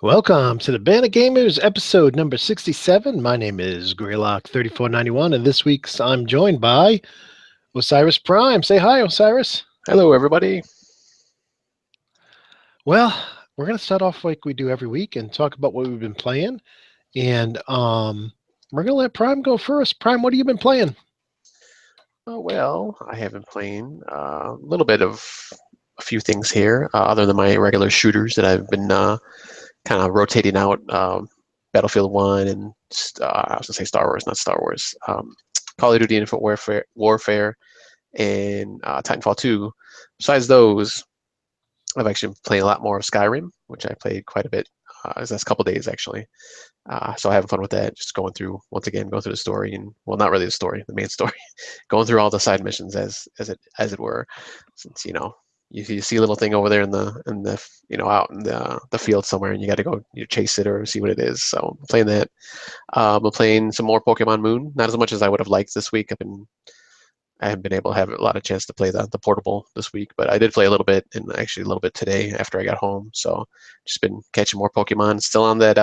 Welcome to the Band of Gamers, episode number 67. My name is Greylock3491, and this week's I'm joined by Osiris Prime. Say hi, Osiris. Hello, everybody. Well, we're going to start off like we do every week and talk about what we've been playing. And we're going to let Prime go first. Prime, what have you been playing? Oh, well, I have been playing a little bit of a few things here, other than my regular shooters that I've been kind of rotating out. Battlefield 1 and I was going to say Star Wars, not Star Wars. Call of Duty Infinite Warfare and Titanfall 2. Besides those, I've actually been playing a lot more of Skyrim, which I played quite a bit this last couple days, actually. So having fun with that, just going through the story, and well, not really the story, the main story, going through all the side missions as it were, since you see a little thing over there in the out in the field somewhere, and you got to go chase it or see what it is. So I'm playing that. I'm playing some more Pokemon Moon, not as much as I would have liked this week. I haven't been able to have a lot of chance to play the portable this week, but I did play a little bit, and actually a little bit today after I got home. So just been catching more Pokemon. Still on that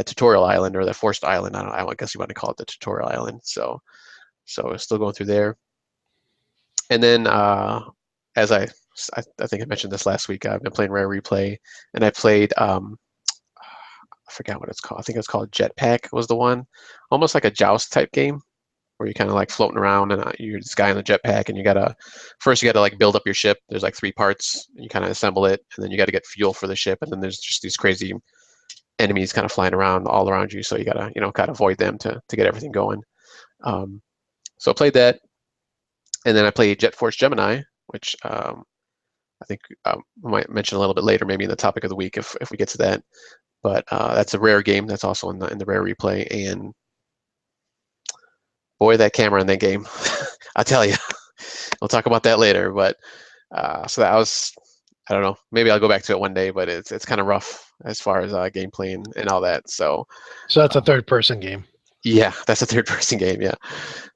tutorial island, or that forced island. I guess you want to call it the tutorial island. So still going through there. And then as I think I mentioned this last week, I've been playing Rare Replay, and I played I forgot what it's called. I think it's called Jetpack was the one, almost like a Joust type game where you're kind of like floating around, and you're this guy in the jetpack, and you gotta like build up your ship. There's like three parts, and you kind of assemble it, and then you got to get fuel for the ship, and then there's just these crazy enemies kind of flying around all around you, so you gotta kind of avoid them to get everything going. So I played that, and then I played Jet Force Gemini, which I think we might mention a little bit later, maybe in the topic of the week if we get to that. But that's a Rare game that's also in the Rare Replay, and boy, that camera in that game, I'll tell you. We'll talk about that later, but so that was, I don't know, maybe I'll go back to it one day, but it's kind of rough as far as gameplay and all that. So that's a third-person game. Yeah, that's a third-person game, yeah.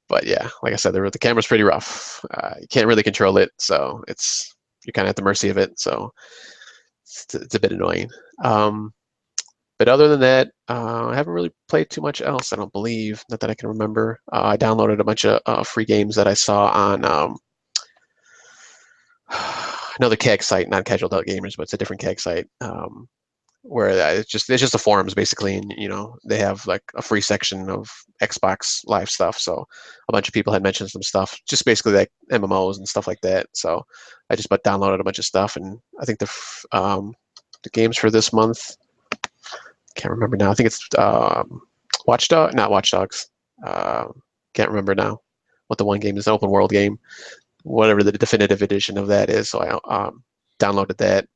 But yeah, like I said, the camera's pretty rough. You can't really control it, so you're kind of at the mercy of it. So it's a bit annoying. But other than that, I haven't really played too much else, I don't believe, not that I can remember. I downloaded a bunch of free games that I saw on another CAG site, not Casual.Gamers, but it's a different CAG site, where it's just the forums basically, and they have like a free section of Xbox Live stuff. So a bunch of people had mentioned some stuff, just basically like MMOs and stuff like that. So I just downloaded a bunch of stuff, and I think the games for this month, can't remember now. I think it's not Watch Dogs. Can't remember now what the one game is. An open world game, whatever the definitive edition of that is. So I downloaded that,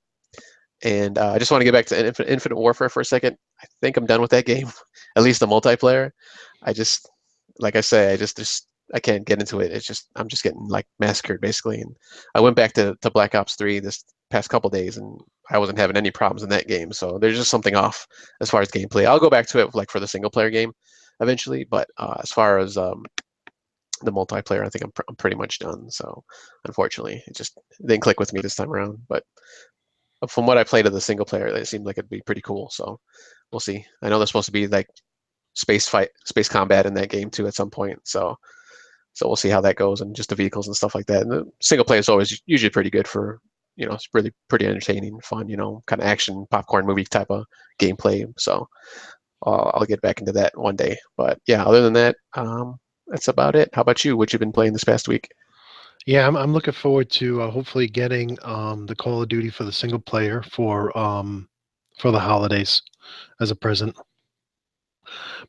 and I just want to get back to Infinite Warfare for a second. I think I'm done with that game, at least the multiplayer. Like I say, I can't get into it. I'm just getting like massacred basically. And I went back to Black Ops 3 this past couple days, and I wasn't having any problems in that game. So there's just something off as far as gameplay. I'll go back to it like for the single player game eventually, but as far as the multiplayer, I think I'm pretty much done. So unfortunately, it didn't click with me this time around. But from what I played of the single player, it seemed like it'd be pretty cool. So we'll see. I know there's supposed to be like space combat in that game too at some point. So we'll see how that goes, and just the vehicles and stuff like that. And the single player is always usually pretty good for, it's really pretty entertaining, fun, kind of action popcorn movie type of gameplay. So I'll get back into that one day. But yeah, other than that, that's about it. How about you? What you've been playing this past week? Yeah, I'm looking forward to hopefully getting the Call of Duty for the single player for the holidays as a present.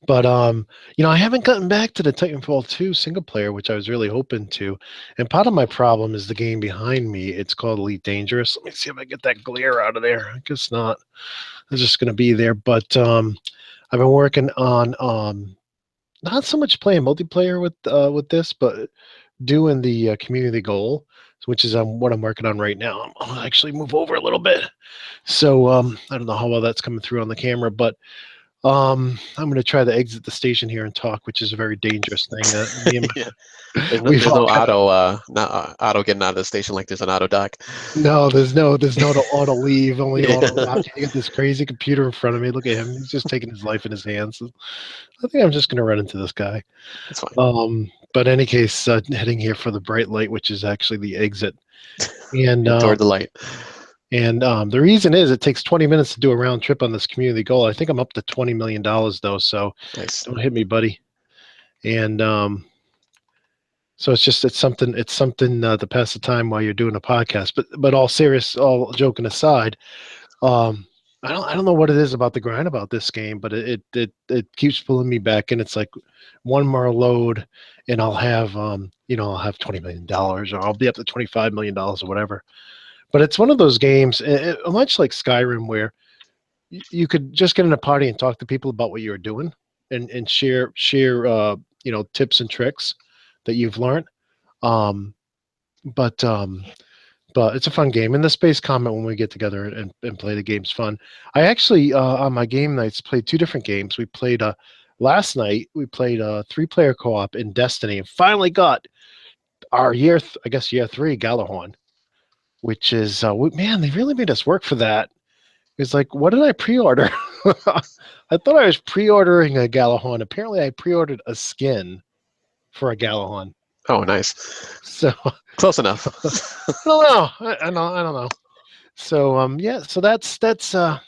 But I haven't gotten back to the Titanfall 2 single player, which I was really hoping to. And part of my problem is the game behind me. It's called Elite Dangerous. Let me see if I get that glare out of there. I guess not. It's just going to be there. But I've been working on not so much playing multiplayer with this, but doing the community goal, which is what I'm working on right now. I'll actually move over a little bit. So I don't know how well that's coming through on the camera, but I'm going to try to exit the station here and talk, which is a very dangerous thing. Me and Yeah. we've There's all no got not auto getting out of the station like there's an auto dock. no, there's no auto leave, only Yeah. auto dock. You got this crazy computer in front of me. Look at him; he's just taking his life in his hands. I think I'm just going to run into this guy. That's fine. But in any case, heading here for the bright light, which is actually the exit, and Head toward the light. the reason is it takes 20 minutes to do a round trip on this community goal. I think I'm up to $20 million though, so Nice. don't hit me, buddy. And so it's something to pass the time while you're doing a podcast. But all joking aside, I don't know what it is about the grind about this game, but it keeps pulling me back, and it's like one more load, and I'll have I'll have $20 million, or I'll be up to $25 million or whatever. But it's one of those games, much like Skyrim, where you could just get in a party and talk to people about what you're doing, and share tips and tricks that you've learned. Um, but it's a fun game, and the space comment when we get together and play the game's fun. I actually on my game nights played two different games. We played last night. We played a 3-player co-op in Destiny, and finally got our year 3 Galahorn, which is man, they really made us work for that. It's like, what did I pre-order? I thought I was pre-ordering a Galahorn. Apparently, I pre-ordered a skin for a Galahorn. Oh, nice. So Close enough. I don't know. I don't know. So yeah. So that's the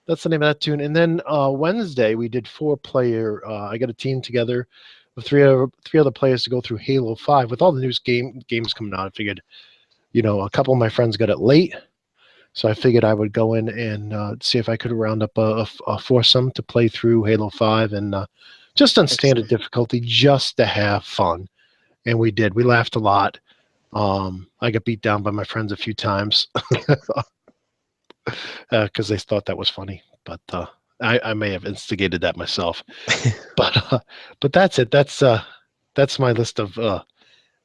name of that tune. And then Wednesday we did 4-player. I got a team together with three other players to go through Halo 5 with all the news games coming out. I figured, a couple of my friends got it late. So I figured I would go in and see if I could round up a foursome to play through Halo 5 and just on standard difficulty, just to have fun. And we did. We laughed a lot. I got beat down by my friends a few times because they thought that was funny. But I may have instigated that myself. but that's it. That's my list of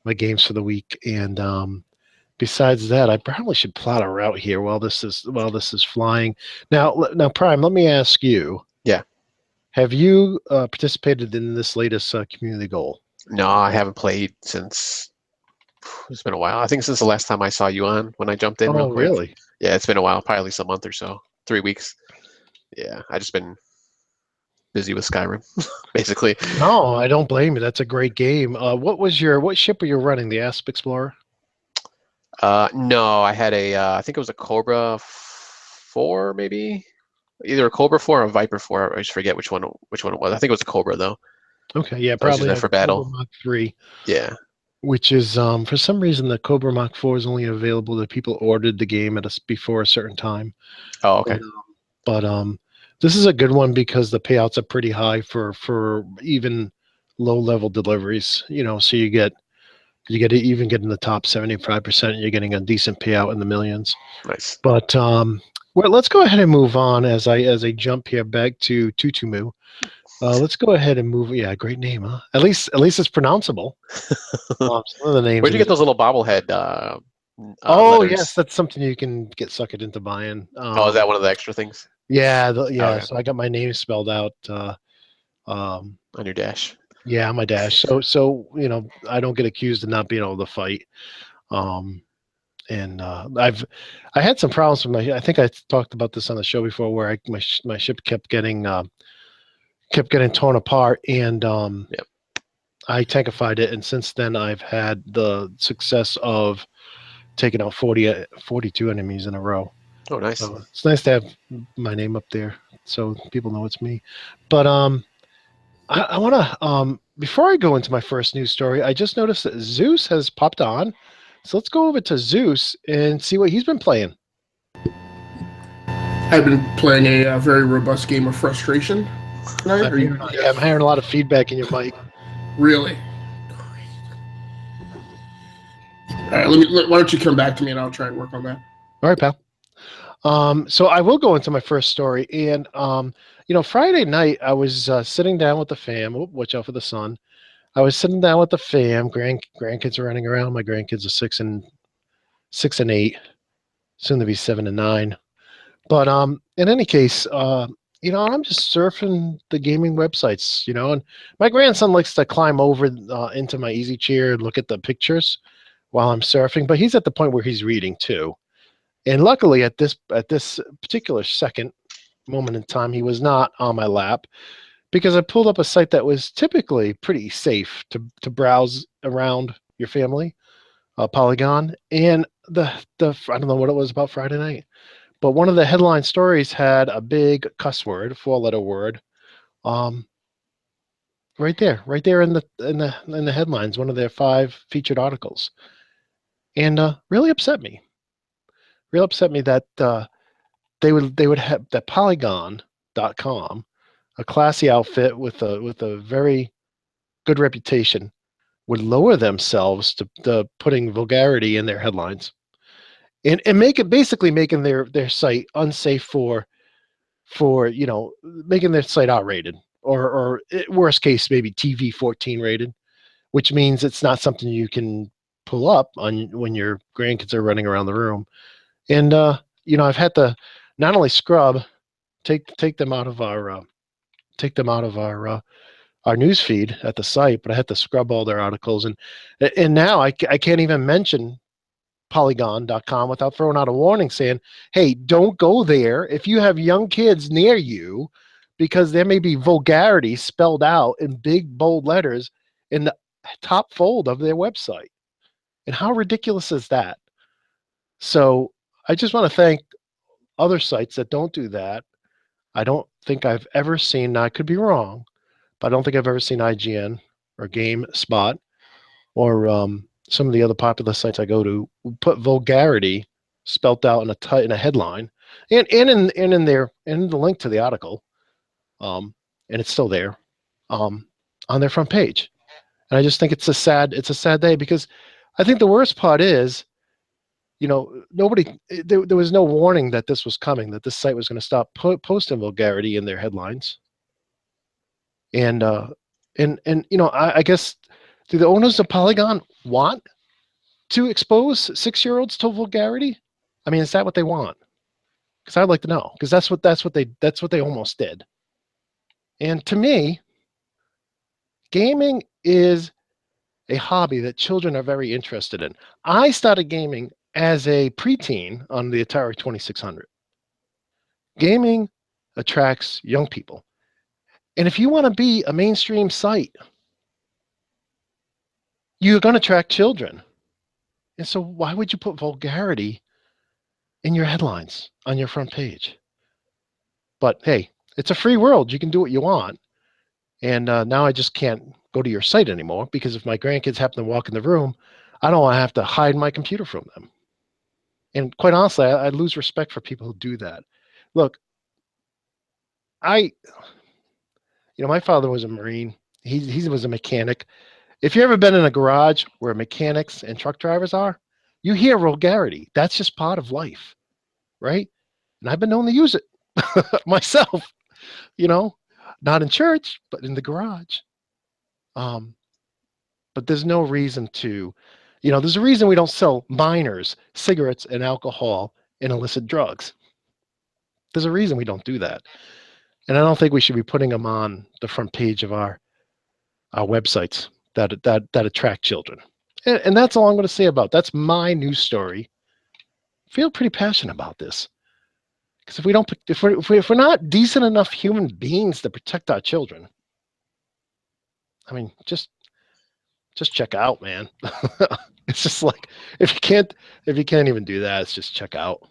my games for the week. And besides that, I probably should plot a route here while this is flying. Now, Prime, let me ask you. Yeah. Have you participated in this latest community goal? No, I haven't played since. It's been a while. I think since the last time I saw you on when I jumped in. Oh, really? Yeah, it's been a while. Probably at least a month or so. 3 weeks. Yeah, I just been busy with Skyrim, basically. No, I don't blame you. That's a great game. What ship were you running? The Asp Explorer? No, I had I think it was a Cobra 4, maybe. Either a Cobra 4 or a Viper 4. I just forget which one it was. I think it was a Cobra though. Okay, yeah, probably that for battle. Cobra Mach 3. Yeah. Which is for some reason the Cobra Mach 4 is only available to people ordered the game before a certain time. Oh, okay. But this is a good one because the payouts are pretty high for even low level deliveries. So you get to even get in the top 75%. You're getting a decent payout in the millions. Nice. But well, let's go ahead and move on as I jump here back to Tutumu. Let's go ahead and move. Yeah, great name, huh? At least it's pronounceable. Some of the names. Where'd you get those little bobblehead? Letters? Letters? Yes, that's something you can get suckered into buying. Is that one of the extra things? Yeah, okay. So I got my name spelled out on your dash. Yeah, on my dash. So I don't get accused of not being able to fight. And I had some problems with I think I talked about this on the show before, where my ship kept getting torn apart, and Yep. I tankified it, and since then I've had the success of taking out 42 enemies in a row. Oh, nice. So it's nice to have my name up there so people know it's me. But I want to before I go into my first news story, I just noticed that Zeus has popped on. So let's go over to Zeus and see what he's been playing. I've been playing a very robust game of Frustration. I'm hearing a lot of feedback in your mic. Really? All right, why don't you come back to me and I'll try and work on that. All right, pal. So I will go into my first story. And, Friday night I was sitting down with the fam. Oh, watch out for the sun. I was sitting down with the fam. Grandkids are running around. My grandkids are 6 and 8, soon to be 7 and 9. But in any case, I'm just surfing the gaming websites, and my grandson likes to climb over into my easy chair and look at the pictures while I'm surfing, but he's at the point where he's reading too. And luckily at this particular second moment in time, he was not on my lap because I pulled up a site that was typically pretty safe to browse around your family, Polygon, and the I don't know what it was about Friday night, but one of the headline stories had a big cuss word, 4-letter word, um, right there in the headlines, one of their 5 featured articles, and really upset me. Real upset me that they would have that Polygon.com, a classy outfit with a very good reputation, would lower themselves to putting vulgarity in their headlines and make it basically making their site unsafe for making their site R-rated or worst case maybe TV-14 rated, which means it's not something you can pull up on when your grandkids are running around the room. And I've had to not only scrub, take them out of our news feed at the site, but I had to scrub all their articles, and now I can't even mention Polygon.com without throwing out a warning saying, hey, don't go there if you have young kids near you, because there may be vulgarity spelled out in big bold letters in the top fold of their website. And how ridiculous is that? So I just want to thank other sites that don't do that. I don't think I've ever seen, now I could be wrong, but I don't think I've ever seen IGN or GameSpot or some of the other popular sites I go to put vulgarity spelt out in a headline and in the link to the article, and it's still there, on their front page. And I just think it's a sad day, because I think the worst part is, there was no warning that this was coming, that this site was going to stop posting vulgarity in their headlines. And I guess, do the owners of Polygon want to expose 6-year-olds to vulgarity? I mean, is that what they want? Because I'd like to know, because that's what they almost did. And to me, gaming is a hobby that children are very interested in. I started gaming as a preteen on the Atari 2600. Gaming attracts young people. And if you want to be a mainstream site, you're going to attract children. And so why would you put vulgarity in your headlines on your front page? But hey, it's a free world. You can do what you want. And now I just can't go to your site anymore, because if my grandkids happen to walk in the room, I don't want to have to hide my computer from them. And quite honestly, I lose respect for people who do that. Look, my father was a Marine. He was a mechanic. If you've ever been in a garage where mechanics and truck drivers are, you hear vulgarity. That's just part of life, right? And I've been known to use it myself, not in church, but in the garage. But there's no reason to, there's a reason we don't sell minors cigarettes and alcohol and illicit drugs. There's a reason we don't do that. And I don't think we should be putting them on the front page of our websites that attract children. And that's all I'm going to say about it. That's my news story. I feel pretty passionate about this, because if we're not decent enough human beings to protect our children, I mean, just check out, man. It's just like, if you can't even do that, it's just check out.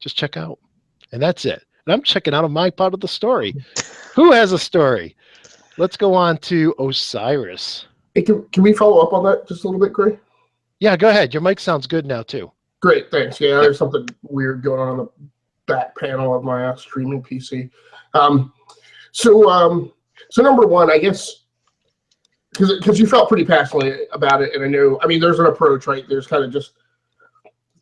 Just check out. And that's it. And I'm checking out of my part of the story. Who has a story? Let's go on to Osiris. Hey, can we follow up on that just a little bit, Gray? Yeah, go ahead. Your mic sounds good now too. Great, thanks. Yeah, there's something weird going on the back panel of my streaming PC. So number one, I guess, because you felt pretty passionately about it, and I mean, there's an approach, right? There's kind of just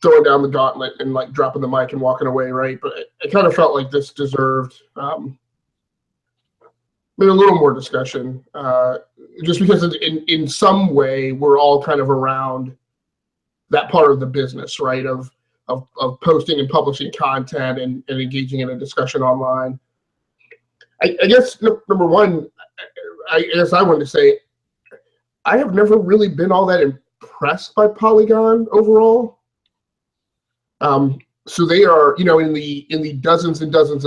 throwing down the gauntlet and like dropping the mic and walking away, right? But it kind of felt like this deserved maybe a little more discussion, just because in some way we're all kind of around that part of the business, right? Of posting and publishing content and engaging in a discussion online. I guess number one, I guess I wanted to say I have never really been all that impressed by Polygon overall. So they are, you know, in the dozens and dozens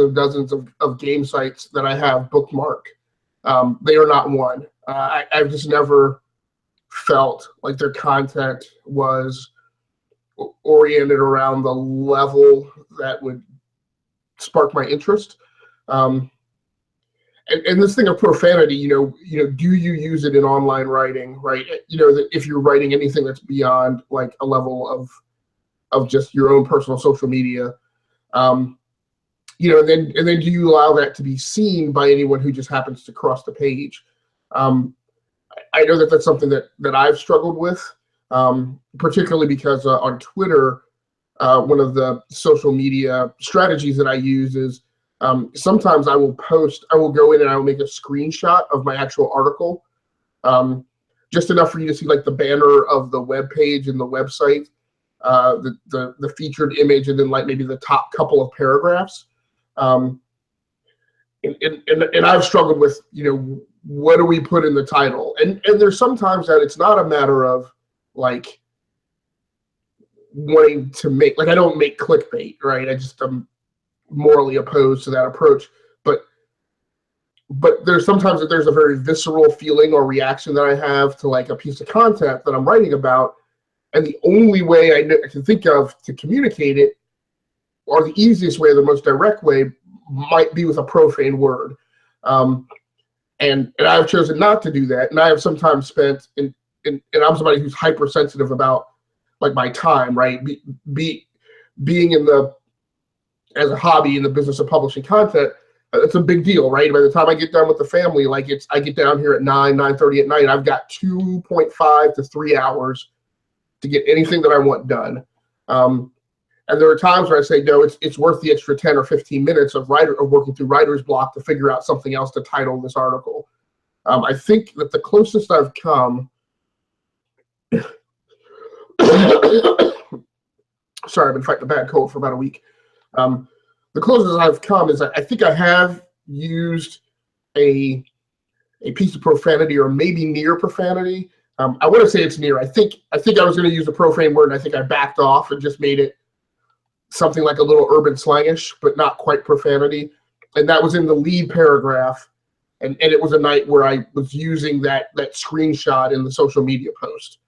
of game sites that I have bookmarked, they are not one. I've just never felt like their content was oriented around the level that would spark my interest. And this thing of profanity, you know, do you use it in online writing, right? You know, that if you're writing anything that's beyond like a level of just your own personal social media, you know, and then do you allow that to be seen by anyone who just happens to cross the page? I know that that's something that I've struggled with, particularly because on Twitter, one of the social media strategies that I use is sometimes I will go in and I will make a screenshot of my actual article, just enough for you to see like the banner of the web page and the website, the featured image, and then like maybe the top couple of paragraphs. And I've struggled with, you know, what do we put in the title? And there's sometimes that it's not a matter of like wanting to make, like I don't make clickbait, right? I'm morally opposed to that approach. But there's sometimes that there's a very visceral feeling or reaction that I have to like a piece of content that I'm writing about. And the only way I can think of to communicate it, or the easiest way, the most direct way, might be with a profane word. And I've chosen not to do that. And I have sometimes spent, and I'm somebody who's hypersensitive about like my time, right? Being in as a hobby in the business of publishing content, it's a big deal, right? By the time I get done with the family, like I get down here at 9:30 at night, I've got 2.5 to 3 hours to get anything that I want done. And there are times where I say, no, it's worth the extra 10 or 15 minutes of working through writer's block to figure out something else to title this article. I think that the closest I've come, sorry, I've been fighting a bad cold for about a week. The closest I've come is I think I have used a piece of profanity, or maybe near profanity. I want to say it's near. I think I was going to use a profane word, and I think I backed off and just made it something like a little urban slangish, but not quite profanity. And that was in the lead paragraph. And it was a night where I was using that screenshot in the social media post.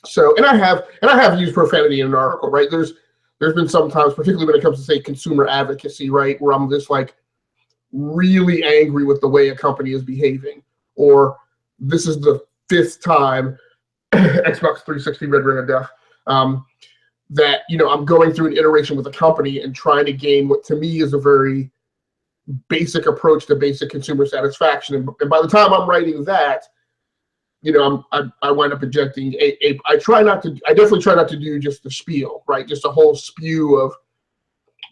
So, and I have used profanity in an article, right? There's been some times, particularly when it comes to say consumer advocacy, right, where I'm just like really angry with the way a company is behaving, or this is the 5th time Xbox 360 Red Ring of Death, that, you know, I'm going through an iteration with a company and trying to gain what to me is a very basic approach to basic consumer satisfaction. And by the time I'm writing that, you know, I wind up injecting I definitely try not to do just the spiel, right? Just a whole spew of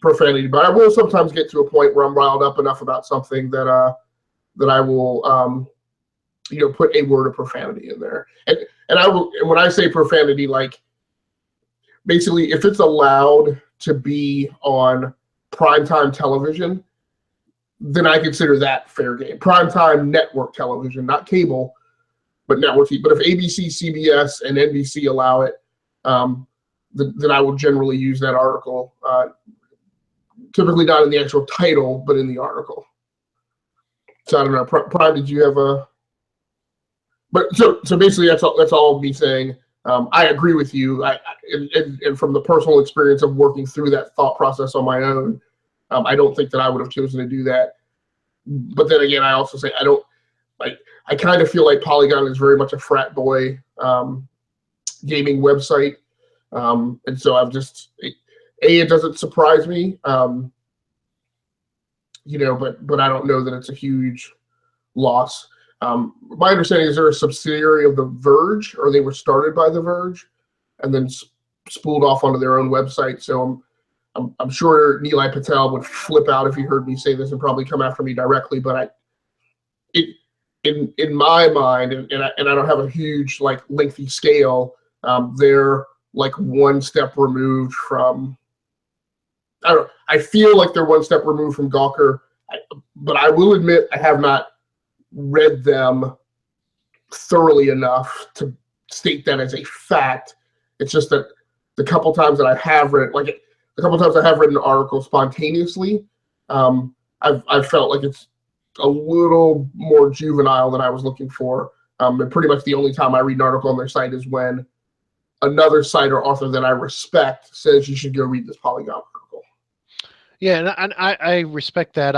profanity, but I will sometimes get to a point where I'm riled up enough about something that I will, you know, put a word of profanity in there. And when I say profanity, like, basically, if it's allowed to be on primetime television, then I consider that fair game. Primetime network television, not cable, but network TV. But if ABC, CBS, and NBC allow it, then I will generally use that article. Typically not in the actual title, but in the article. So I don't know. Prime, did you have a? But so basically, that's all me saying. I agree with you. And from the personal experience of working through that thought process on my own, I don't think that I would have chosen to do that. But then again, I also say I kind of feel like Polygon is very much a frat boy gaming website, and so I've just it doesn't surprise me, you know, but I don't know that it's a huge loss. My understanding is they're a subsidiary of The Verge, or they were started by The Verge and then spooled off onto their own website. So I'm sure Nilay Patel would flip out if he heard me say this and probably come after me directly. But in my mind, and I don't have a huge like lengthy scale, they're like one step removed from. I feel like they're one step removed from Gawker. but I will admit I have not read them thoroughly enough to state that as a fact. It's just that the couple times that I have read, like the couple times I have read an article spontaneously, I've felt like it's a little more juvenile than I was looking for. And pretty much the only time I read an article on their site is when another site or author that I respect says you should go read this Polygon article. Yeah, and I respect that.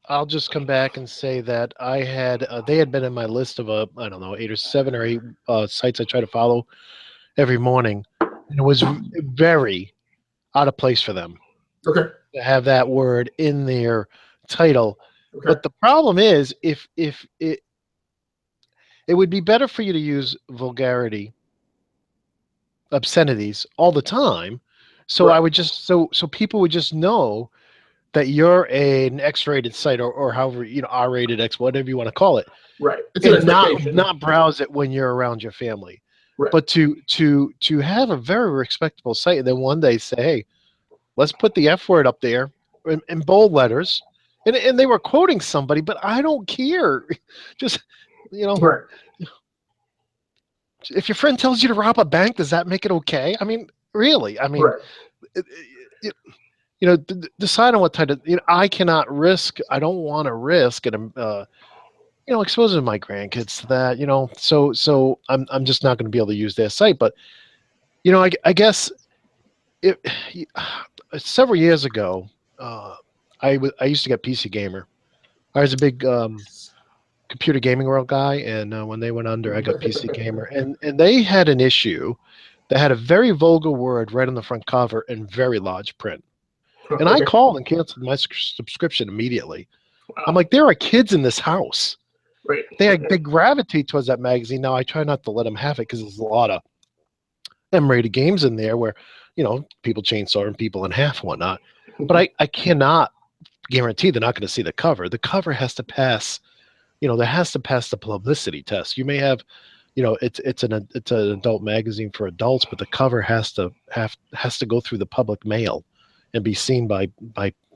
I'll just come back and say that I had they had been in my list of I don't know 8 or 7 or 8 sites I try to follow every morning, and it was very out of place for them Okay. to have that word in their title. Okay. But the problem is, if it would be better for you to use vulgarity, obscenities all the time, so Right. I would just so people would just know that you're an X-rated site or however, R-rated X, whatever you want to call it, Right. It's an and expectation. not browse it when you're around your family. Right. But to have a very respectable site and then one day say, hey, let's put the F word up there in bold letters, and they were quoting somebody, but I don't care. Just Right. if your friend tells you to rob a bank, does that make it okay? I mean, really? I mean, Right. decide on what type of. I cannot risk. I don't want to risk it. Exposing my grandkids to that. So I'm just not going to be able to use their site. But I guess several years ago, I used to get PC Gamer. I was a big Computer Gaming World guy, and when they went under, I got PC Gamer, and they had an issue that had a very vulgar word right on the front cover in very large print. And I called and canceled my subscription immediately. Wow. I'm like, there are kids in this house. Right. They gravitate towards that magazine. Now I try not to let them have it because there's a lot of M-rated games in there where people chainsawing people in half and whatnot. But I cannot guarantee they're not going to see the cover. The cover has to pass. There has to pass the publicity test. You may have, it's an adult magazine for adults, but the cover has to go through the public mail and be seen by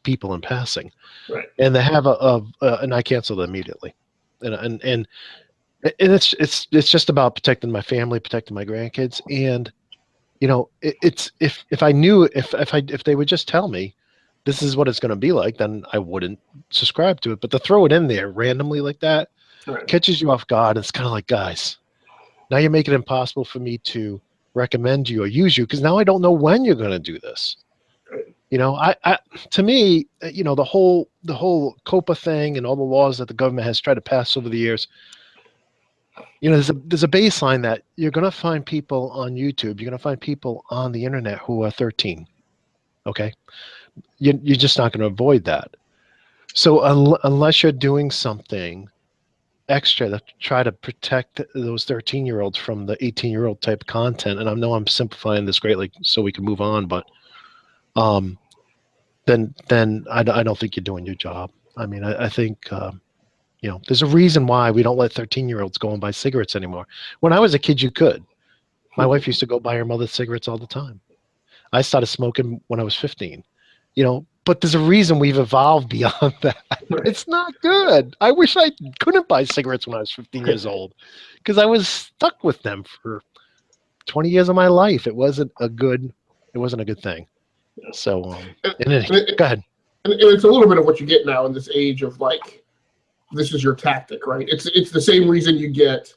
people in passing. Right. And they have and I canceled it immediately. And it's just about protecting my family, protecting my grandkids, and it's if I knew if they would just tell me this is what it's going to be like, then I wouldn't subscribe to it. But to throw it in there randomly like that catches you off guard. It's kind of like, guys, now you're making it impossible for me to recommend you or use you because now I don't know when you're going to do this. I to me, the whole COPA thing and all the laws that the government has tried to pass over the years. There's a baseline that you're going to find people on YouTube, you're going to find people on the internet who are 13. Okay, you're just not going to avoid that. So unless you're doing something extra to try to protect those 13-year-olds from the 18-year-old type content, and I know I'm simplifying this greatly so we can move on, but then I don't think you're doing your job. I mean, I think there's a reason why we don't let 13-year-olds go and buy cigarettes anymore. When I was a kid, you could. My wife used to go buy her mother cigarettes all the time. I started smoking when I was 15. But there's a reason we've evolved beyond that. It's not good. I wish I couldn't buy cigarettes when I was 15 years old because I was stuck with them for 20 years of my life. It wasn't a good thing. So, go ahead. And it's a little bit of what you get now in this age of like, this is your tactic, right? It's the same reason you get,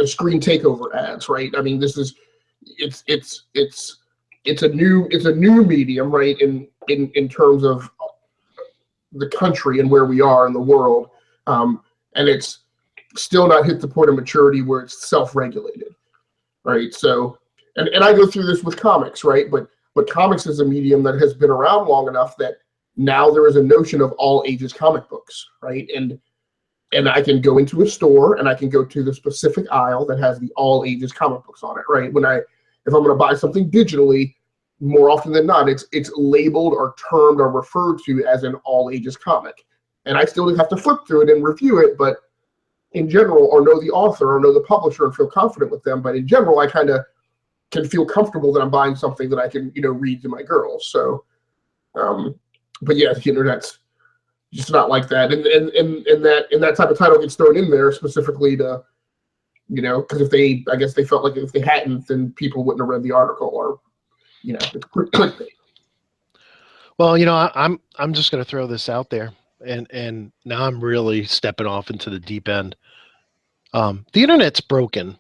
screen takeover ads, right? I mean, it's a new medium, right? In terms of the country and where we are in the world, and it's still not hit the point of maturity where it's self-regulated, right? So, and I go through this with comics, right? But comics is a medium that has been around long enough that now there is a notion of all ages comic books, right? And I can go into a store and I can go to the specific aisle that has the all ages comic books on it, right? If I'm going to buy something digitally, more often than not, it's labeled or termed or referred to as an all ages comic. And I still have to flip through it and review it, but in general, or know the author or know the publisher and feel confident with them. But in general, I kind of can feel comfortable that I'm buying something that I can, read to my girls. So, but yeah, that's just not like that. And that type of title gets thrown in there specifically to, because I guess they felt like if they hadn't, then people wouldn't have read the article, or, it's clickbait. Well, I'm just going to throw this out there, and now I'm really stepping off into the deep end. The internet's broken,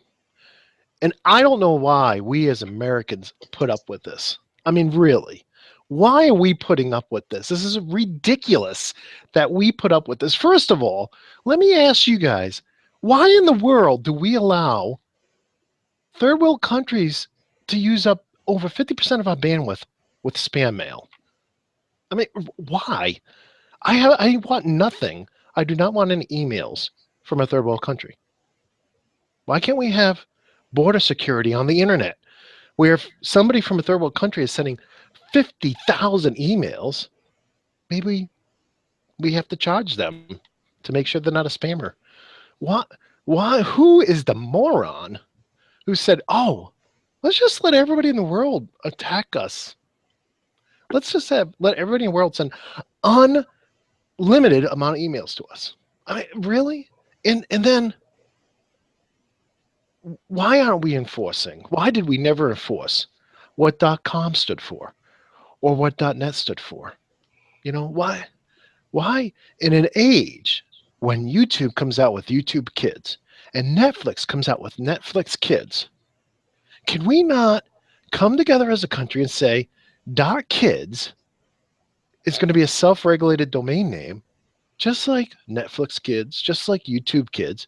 and I don't know why we as Americans put up with this. I mean, really, why are we putting up with this? This is ridiculous that we put up with this. First of all, let me ask you guys, why in the world do we allow third world countries to use up over 50% of our bandwidth with spam mail? I mean, why? I want nothing. I do not want any emails from a third world country. Why can't we have border security on the internet, where if somebody from a third world country is sending 50,000 emails, maybe we have to charge them to make sure they're not a spammer? Why? Who is the moron who said, "Oh, let's just let everybody in the world attack us. Let's just let everybody in the world send unlimited amount of emails to us"? I mean, really? And then why aren't we enforcing? Why did we never enforce what .com stood for or what .net stood for? Why? Why in an age when YouTube comes out with YouTube Kids and Netflix comes out with Netflix Kids, can we not come together as a country and say .kids is going to be a self-regulated domain name, just like Netflix Kids, just like YouTube Kids,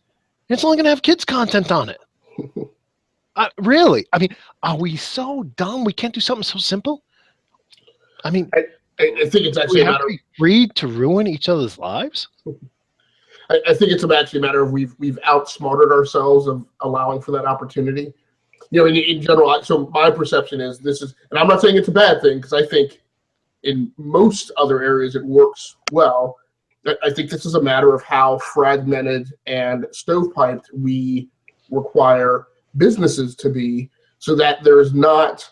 and it's only going to have kids content on it? Really? I mean, are we so dumb we can't do something so simple? I mean, I think it's actually we have to be free to ruin each other's lives. I think it's actually a matter of we've outsmarted ourselves of allowing for that opportunity. In general, so my perception is and I'm not saying it's a bad thing, because I think in most other areas it works well. I think this is a matter of how fragmented and stovepiped we require businesses to be, so that there's not.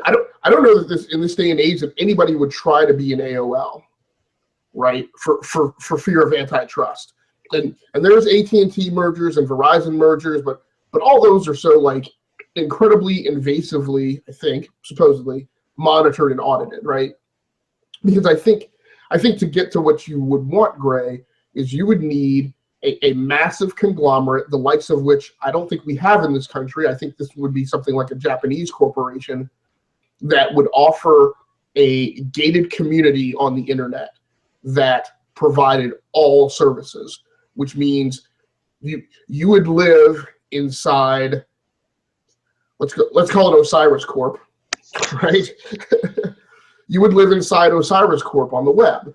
I don't know that in this day and age that anybody would try to be an AOL, right? For fear of antitrust. And there's AT&T mergers and Verizon mergers, but all those are so incredibly invasively, I think, supposedly monitored and audited, right? Because I think to get to what you would want, Gray, is you would need a massive conglomerate, the likes of which I don't think we have in this country. I think this would be something like a Japanese corporation that would offer a gated community on the internet that provided all services, which means you would live inside, let's call it Osiris Corp, right? You would live inside Osiris Corp on the web,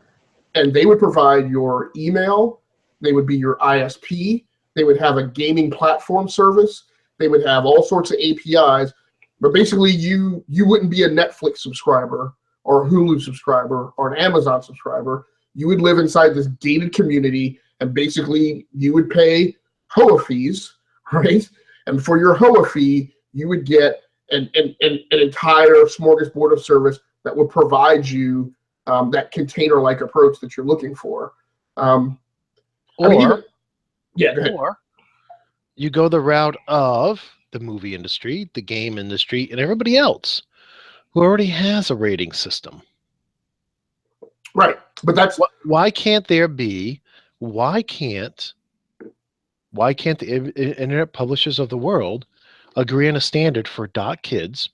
and they would provide your email. They would be your ISP. They would have a gaming platform service. They would have all sorts of APIs. But basically, you wouldn't be a Netflix subscriber or a Hulu subscriber or an Amazon subscriber. You would live inside this gated community, and basically you would pay HOA fees, right? And for your HOA fee, you would get an entire smorgasbord of service that would provide you that container-like approach that you're looking for. Or Or you go the route of the movie industry, the game industry, and everybody else who already has a rating system. Right. But that's why can't the internet publishers of the world agree on a standard for .kids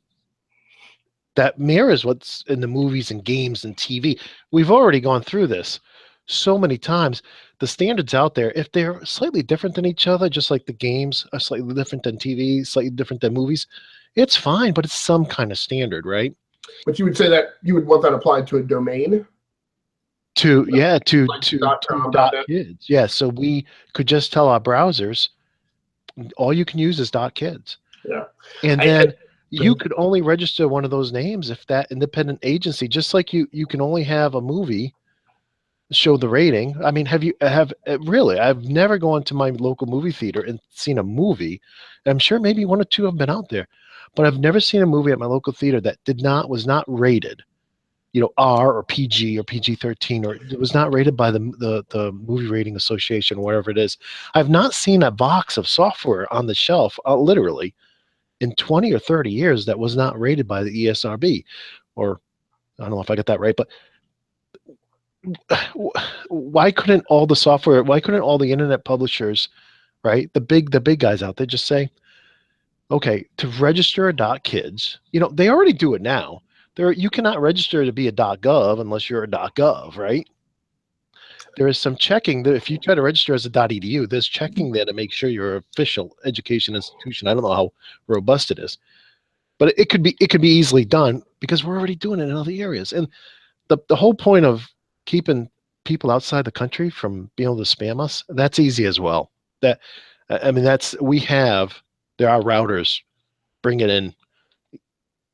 that mirrors what's in the movies and games and TV? We've already gone through this so many times. The standards out there, if they're slightly different than each other, just like the games are slightly different than TV, slightly different than movies, it's fine, but it's some kind of standard, right? But you would say that you would want that applied to a domain? To .com, .kids. Yeah, so we could just tell our browsers, all you can use is .kids. Yeah. And then you could only register one of those names if that independent agency, just like you can only have a movie show the rating. I mean, really, I've never gone to my local movie theater and seen a movie. I'm sure maybe one or two have been out there, but I've never seen a movie at my local theater that was not rated R or PG or PG-13, or it was not rated by the Movie Rating Association, or whatever it is. I've not seen a box of software on the shelf, literally, in 20 or 30 years that was not rated by the ESRB, or I don't know if I got that right, but why couldn't all the internet publishers, right, the big guys out there, just say, okay, to register a .kids, they already do it now. You cannot register to be a .gov unless you're a .gov, right? There is some checking that if you try to register as a .edu, there's checking there to make sure you're an official education institution. I don't know how robust it is, but it could be easily done because we're already doing it in other areas. And the whole point of keeping people outside the country from being able to spam us, that's easy as well. There are routers bring it in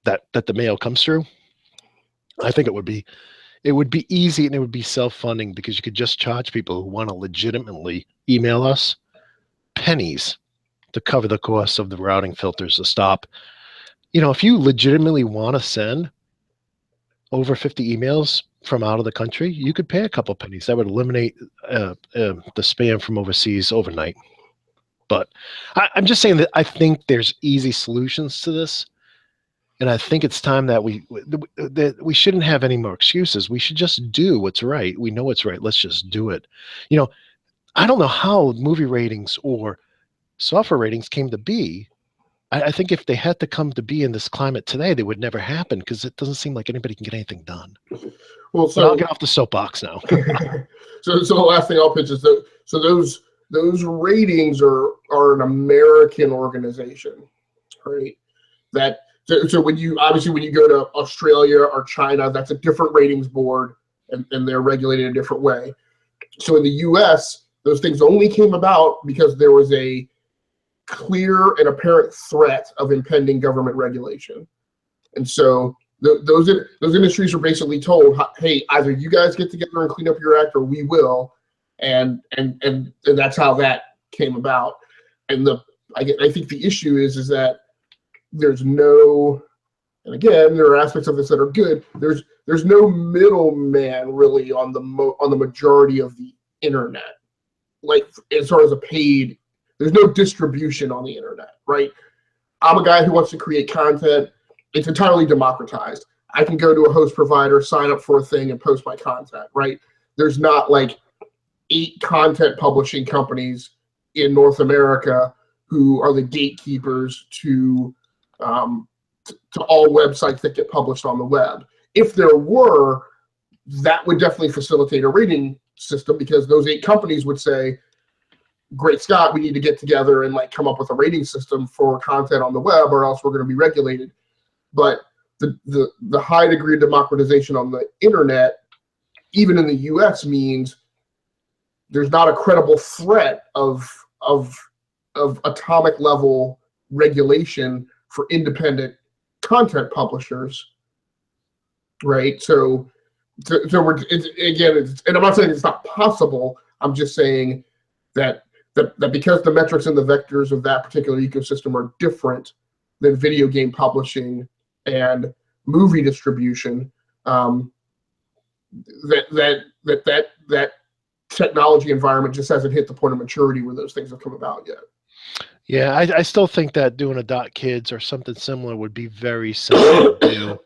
that the mail comes through. I think it would be easy, and it would be self-funding, because you could just charge people who want to legitimately email us pennies to cover the cost of the routing filters to stop. If you legitimately want to send over 50 emails from out of the country, you could pay a couple pennies. That would eliminate the spam from overseas overnight. But I'm just saying that I think there's easy solutions to this. And I think it's time that we shouldn't have any more excuses. We should just do what's right. We know what's right. Let's just do it. I don't know how movie ratings or software ratings came to be. I think if they had to come to be in this climate today, they would never happen, because it doesn't seem like anybody can get anything done. Well, so I'll get off the soapbox now. So the last thing I'll pitch is that those ratings are an American organization, right? So when you go to Australia or China, that's a different ratings board, and they're regulated a different way. So in the U.S., those things only came about because there was a clear and apparent threat of impending government regulation. And so those industries were basically told, hey, either you guys get together and clean up your act, or we will. And that's how that came about. And I think the issue is that there's no, and again, there are aspects of this that are good. There's no middleman really on the majority of the internet. Like, as far as there's no distribution on the internet, right? I'm a guy who wants to create content. It's entirely democratized. I can go to a host provider, sign up for a thing, and post my content, right? There's not like 8 content publishing companies in North America who are the gatekeepers to all websites that get published on the web. If there were, that would definitely facilitate a rating system, because those 8 companies would say, great Scott, we need to get together and come up with a rating system for content on the web, or else we're going to be regulated. But the high degree of democratization on the internet, even in the US, means there's not a credible threat of atomic level regulation for independent content publishers, right? So and I'm not saying it's not possible. I'm just saying that because the metrics and the vectors of that particular ecosystem are different than video game publishing and movie distribution, that technology environment just hasn't hit the point of maturity where those things have come about yet. Yeah, I still think that doing a .kids or something similar would be very simple to do.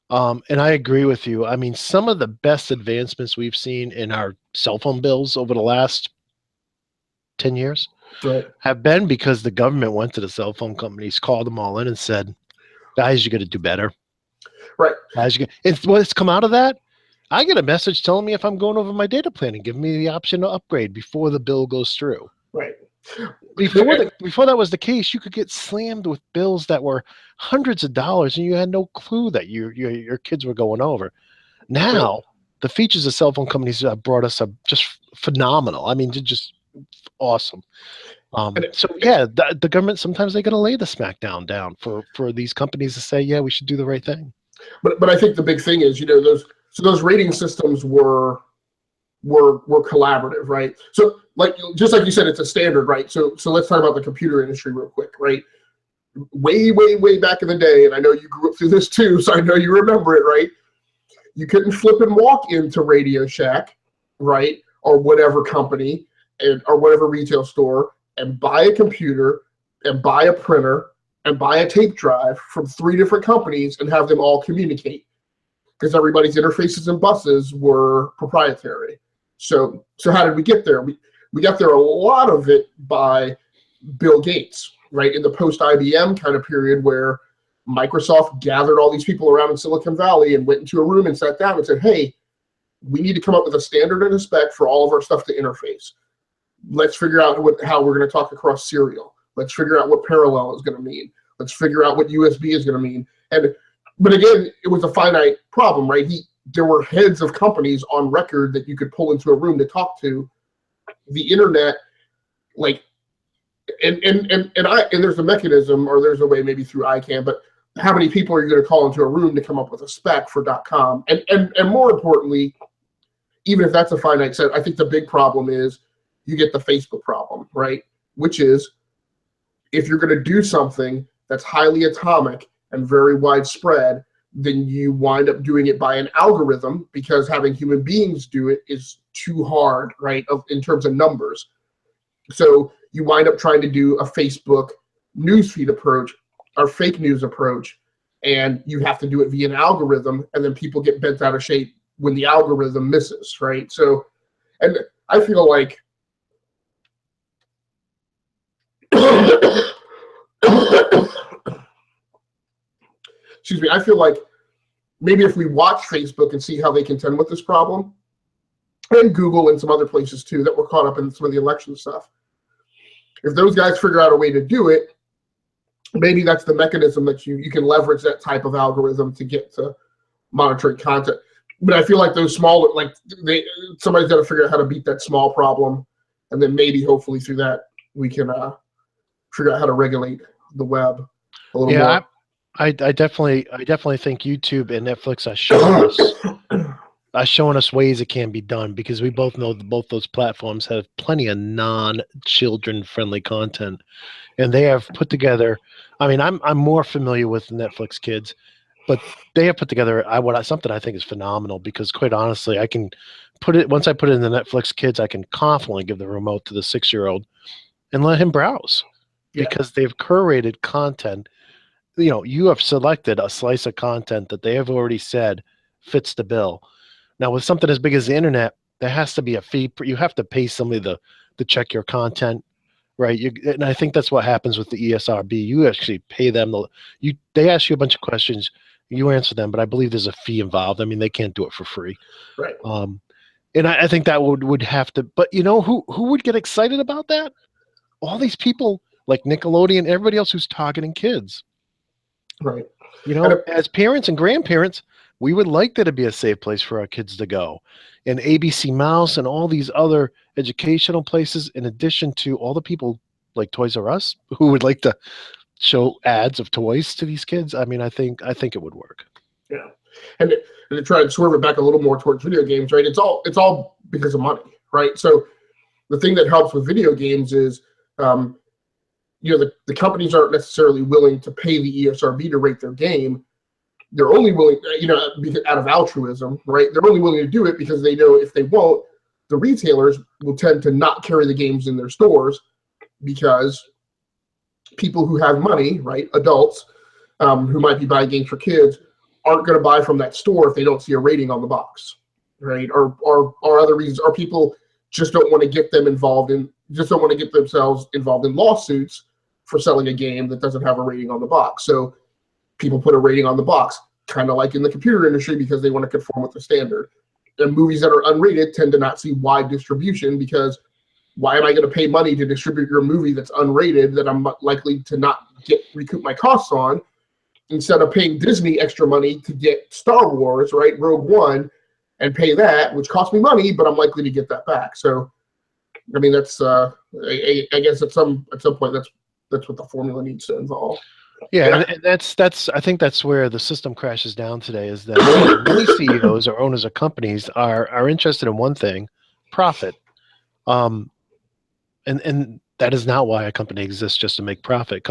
And I agree with you. I mean, some of the best advancements we've seen in our cell phone bills over the last 10 years have been because the government went to the cell phone companies, called them all in, and said, guys, you got to do better. Right. What's come out of that? I get a message telling me if I'm going over my data plan and giving me the option to upgrade before the bill goes through. Right. Before that was the case, you could get slammed with bills that were hundreds of dollars, and you had no clue that your kids were going over. Now, the features of cell phone companies have brought us up just phenomenal. I mean, just awesome. The government, sometimes they got to lay the smackdown down for these companies to say, yeah, we should do the right thing. But I think the big thing is, those rating systems were collaborative, right? So just like you said, it's a standard, right? So let's talk about the computer industry real quick, right? Way back in the day, and I know you grew up through this too, so I know you remember it, right? you couldn't flip and walk into Radio Shack, right, or whatever company, or whatever retail store, and buy a computer and buy a printer and buy a tape drive from 3 different companies and have them all communicate, because everybody's interfaces and buses were proprietary. So how did we get there? We got there, a lot of it, by Bill Gates, right, in the post-IBM kind of period where Microsoft gathered all these people around in Silicon Valley and went into a room and sat down and said, hey, we need to come up with a standard and a spec for all of our stuff to interface. Let's figure out how we're going to talk across serial. Let's figure out what parallel is going to mean. Let's figure out what USB is going to mean. But again, it was a finite problem, right? There were heads of companies on record that you could pull into a room to talk to. The internet, like, and there's a mechanism, or there's a way, maybe through ICANN, but how many people are you going to call into a room to come up with a spec for .com? And more importantly, even if that's a finite set, I think the big problem is you get the Facebook problem, right? Which is, if you're going to do something that's highly atomic and very widespread, then you wind up doing it by an algorithm, because having human beings do it is too hard, right, in terms of numbers. So you wind up trying to do a Facebook newsfeed approach or fake news approach, and you have to do it via an algorithm, and then people get bent out of shape when the algorithm misses, right? So, and I feel like excuse me, I feel like maybe if we watch Facebook and see how they contend with this problem, and Google and some other places too that were caught up in some of the election stuff, if those guys figure out a way to do it, maybe that's the mechanism that you can leverage that type of algorithm to get to monitoring content. But I feel like those small, like, somebody's got to figure out how to beat that small problem, and then maybe hopefully through that we can figure out how to regulate the web a little more. I definitely think YouTube and Netflix are showing us ways it can be done, because we both know that both those platforms have plenty of non-children friendly content, and they have put together. I mean, I'm more familiar with Netflix Kids, but they have put together something I think is phenomenal, because quite honestly, I can once I put it in the Netflix Kids, I can confidently give the remote to the 6-year-old and let him browse, because they've curated content. You have selected a slice of content that they have already said fits the bill. Now, with something as big as the internet, there has to be a fee. You have to pay somebody to check your content, right? And I think that's what happens with the ESRB. You actually pay them. They ask you a bunch of questions. You answer them, but I believe there's a fee involved. I mean, they can't do it for free. Right. And I think that would have to. But who would get excited about that? All these people like Nickelodeon, everybody else who's targeting kids. Right. As parents and grandparents, we would like there to be a safe place for our kids to go. And ABC Mouse and all these other educational places, in addition to all the people like Toys R Us who would like to show ads of toys to these kids. I mean, I think it would work. Yeah. And to try to swerve it back a little more towards video games, right? It's all because of money, right? So the thing that helps with video games is the companies aren't necessarily willing to pay the ESRB to rate their game. They're only willing, out of altruism, right? They're only willing to do it because they know if they won't, the retailers will tend to not carry the games in their stores, because people who have money, right, adults who might be buying games for kids, aren't going to buy from that store if they don't see a rating on the box, right? Or other reasons, or people just don't want to get themselves involved in lawsuits for selling a game that doesn't have a rating on the box. So people put a rating on the box, kind of like in the computer industry, because they want to conform with the standard. And movies that are unrated tend to not see wide distribution, because why am I going to pay money to distribute your movie that's unrated that I'm likely to not recoup my costs on, instead of paying Disney extra money to get Star Wars, right, Rogue One, and pay that, which cost me money, but I'm likely to get that back. So, I mean, that's I guess at some point that's what the formula needs to involve. Yeah, and that's I think that's where the system crashes down today, is that many CEOs or owners of companies are interested in one thing: profit. And that is not why a company exists, just to make profit.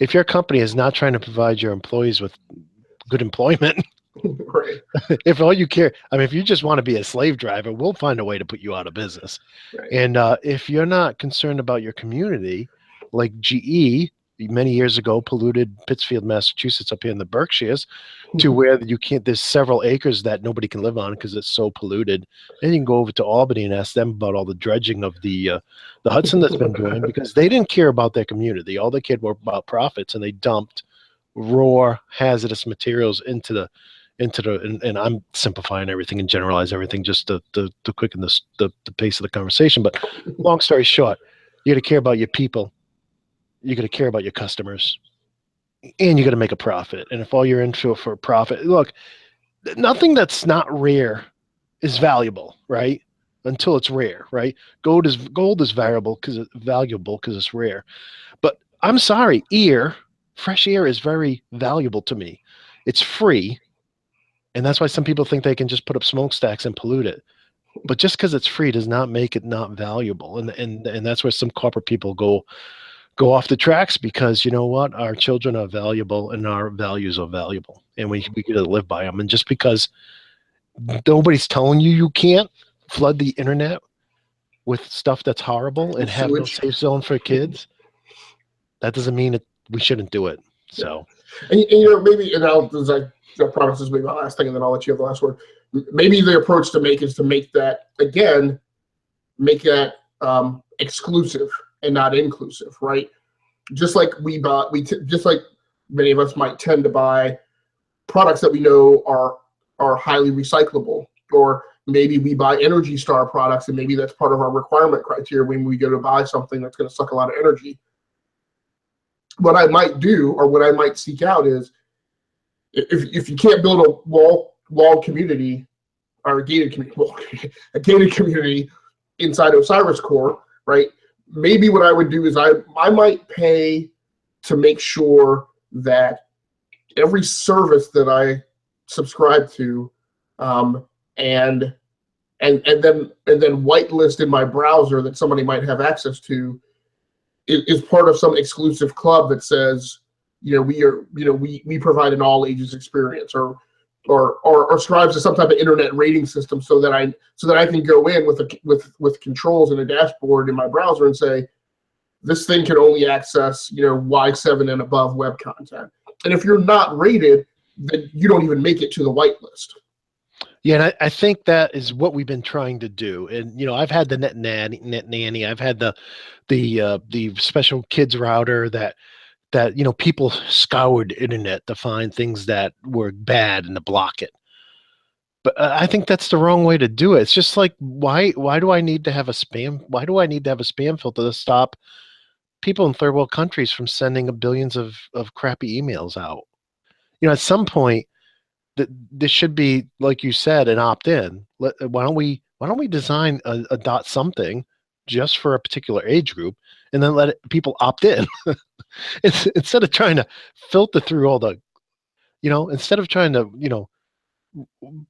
If your company is not trying to provide your employees with good employment, Right. If all you care, I mean, if you just want to be a slave driver, we'll find a way to put you out of business. Right. And if you're not concerned about your community, like GE many years ago polluted Pittsfield, Massachusetts, up here in the Berkshires, to where you can't. There's several acres that nobody can live on because it's so polluted. And you can go over to Albany and ask them about all the dredging of the Hudson that's been doing, because they didn't care about their community. All they cared were about profits, and they dumped raw hazardous materials into the and I'm simplifying everything and generalize everything just to quicken the pace of the conversation. But long story short, you got to care about your people, you got to care about your customers, and you got to make a profit. And if all you're in for profit, look, nothing that's not rare is valuable, right? Until it's rare, right? Gold is valuable because it's rare. But I'm sorry, fresh air is very valuable to me. It's free. And that's why some people think they can just put up smokestacks and pollute it. But just because it's free does not make it not valuable. And that's where some corporate people go off the tracks, because you know what? Our children are valuable and our values are valuable. And we get to live by them. And just because nobody's telling you can't flood the internet with stuff that's horrible and have no safe zone for kids, that doesn't mean we shouldn't do it. So, and maybe, and I promise this will be my last thing, and then I'll let you have the last word. Maybe the approach to make is to make that exclusive and not inclusive, right? Just like just like many of us might tend to buy products that we know are highly recyclable, or maybe we buy Energy Star products, and maybe that's part of our requirement criteria when we go to buy something that's going to suck a lot of energy. What I might do, or what I might seek out, is if you can't build a walled community or a gated community inside OsirisCore, right? Maybe what I would do is I might pay to make sure that every service that I subscribe to, and then whitelist in my browser that somebody might have access to, is part of some exclusive club that says, we provide an all ages experience, or strives to some type of internet rating system, so that I can go in with controls and a dashboard in my browser and say, this thing can only access Y7 and above web content. And if you're not rated, then you don't even make it to the whitelist. Yeah, and I think that is what we've been trying to do. And I've had the Net Nanny, I've had the special kids router that people scoured the internet to find things that were bad and to block it. But I think that's the wrong way to do it. It's just like, why do I need to have a spam? Why do I need to have a spam filter to stop people in third world countries from sending billions of crappy emails out? At some point, this should be, like you said, an opt-in. Why don't we design a dot something just for a particular age group, and then let people opt in? Instead of trying to filter through all the, instead of trying to,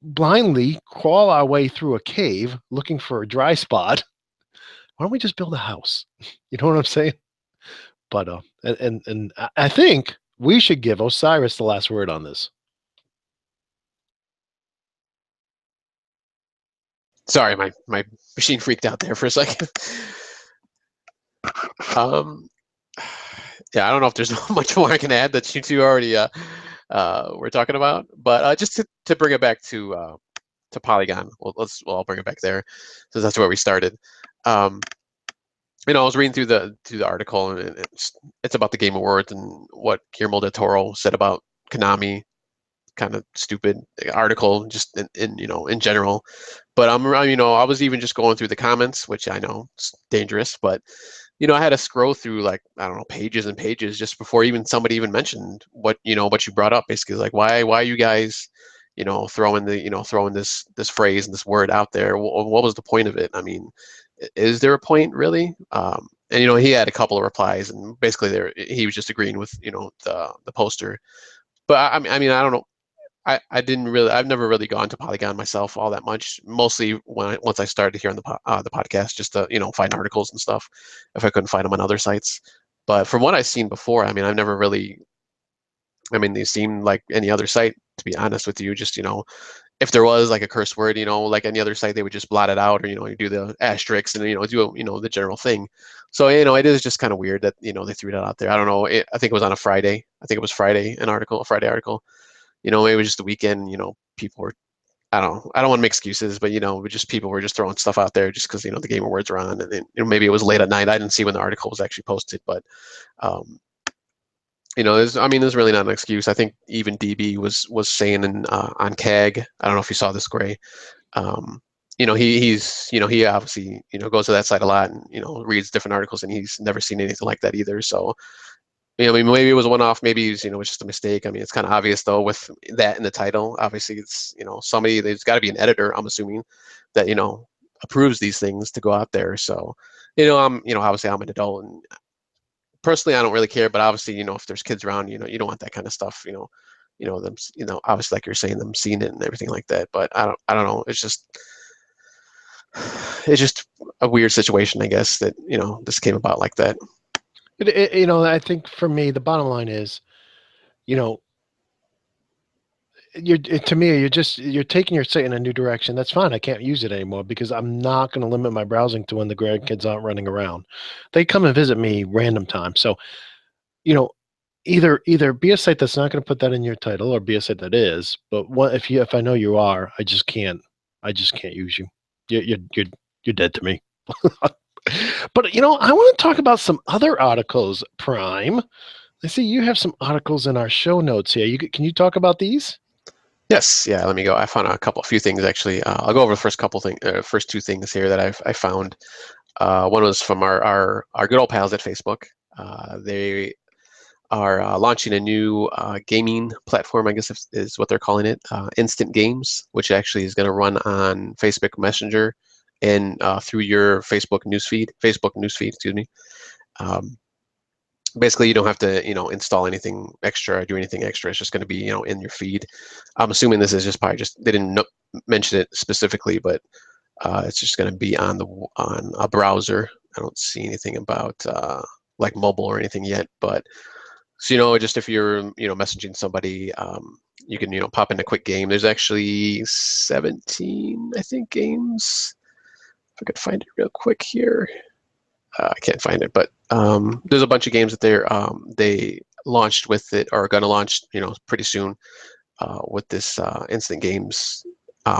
blindly crawl our way through a cave looking for a dry spot, why don't we just build a house? You know what I'm saying? But and I think we should give Osiris the last word on this. Sorry, my machine freaked out there for a second. Yeah, I don't know if there's much more I can add that you two already were talking about, but just to bring it back to Polygon, I'll bring it back there, since that's where we started. I was reading through the article, and it's about the Game Awards and what Guillermo del Toro said about Konami. Kind of stupid article, just in general. But I was even just going through the comments, which I know is dangerous, but I had to scroll through, like, I don't know, pages and pages just before somebody even mentioned what you brought up. Basically, like, why are you guys throwing this phrase and this word out there? What was the point of it? I mean, is there a point really? And he had a couple of replies, and basically he was just agreeing with the poster. But I mean, I don't know. I've never really gone to Polygon myself all that much. Mostly once I started hearing the podcast, just to find articles and stuff if I couldn't find them on other sites. But from what I've seen before, I mean, I've never really I mean, they seem like any other site, to be honest with you. Just, if there was like a curse word, like any other site, they would just blot it out, or, you do the asterisks and, do, the general thing. So, it is just kind of weird that, they threw that out there. I don't know. I think it was on a Friday. I think it was Friday, a Friday article. Maybe it was just the weekend, people were, I don't want to make excuses, but, just people were just throwing stuff out there just because, the Game Awards were on, and then, maybe it was late at night. I didn't see when the article was actually posted, but, there's really not an excuse. I think even DB was saying on CAG. I don't know if you saw this, Gray. He obviously goes to that site a lot and reads different articles, and he's never seen anything like that either. So maybe it was a one-off. Maybe it's it's just a mistake. I mean, it's kind of obvious though with that in the title. Obviously, it's somebody. There's got to be an editor. I'm assuming that approves these things to go out there. So obviously I'm an adult, and personally, I don't really care, but obviously, if there's kids around, you don't want that kind of stuff, them, obviously, like you're saying, them seeing it and everything like that. But I don't know. It's just a weird situation, I guess, that this came about like that. I think for me, the bottom line is, to me, you're taking your site in a new direction. That's fine. I can't use it anymore because I'm not going to limit my browsing to when the grandkids aren't running around. They come and visit me random times. So, either be a site that's not going to put that in your title, or be a site that is. But if I know you are, I just can't use you. You're dead to me. But I want to talk about some other articles. Prime, I see you have some articles in our show notes here. Can you talk about these? Yes, yeah. Let me go. I found a few things actually. I'll go over the first two things here that I found. One was from our good old pals at Facebook. They are launching a new gaming platform, I guess is what they're calling it, Instant Games, which actually is going to run on Facebook Messenger and through your Facebook newsfeed. Excuse me. Basically, you don't have to, install anything extra or do anything extra. It's just going to be, in your feed. I'm assuming this is just probably they didn't mention it specifically, but it's just going to be on a browser. I don't see anything about like mobile or anything yet, but so just if you're messaging somebody, you can pop in a quick game. There's actually 17, I think, games. If I could find it real quick here. I can't find it, but there's a bunch of games that they launched with it, or are going to launch, pretty soon with this Instant Games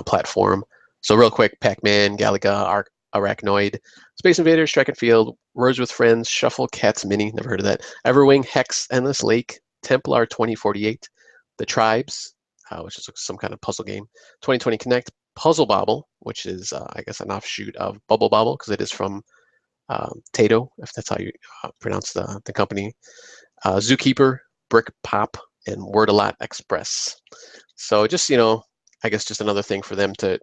platform. So real quick: Pac-Man, Galaga, Arachnoid, Space Invaders, Track and Field, Words with Friends, Shuffle, Cats Mini, never heard of that, Everwing, Hex, Endless Lake, Templar 2048, The Tribes, which is some kind of puzzle game, 2020 Connect, Puzzle Bobble, which is I guess an offshoot of Bubble Bobble because it is from Taito, if that's how you pronounce the company, Zookeeper, Brick Pop, and Word-A-Lot Express. So just, I guess just another thing for them to,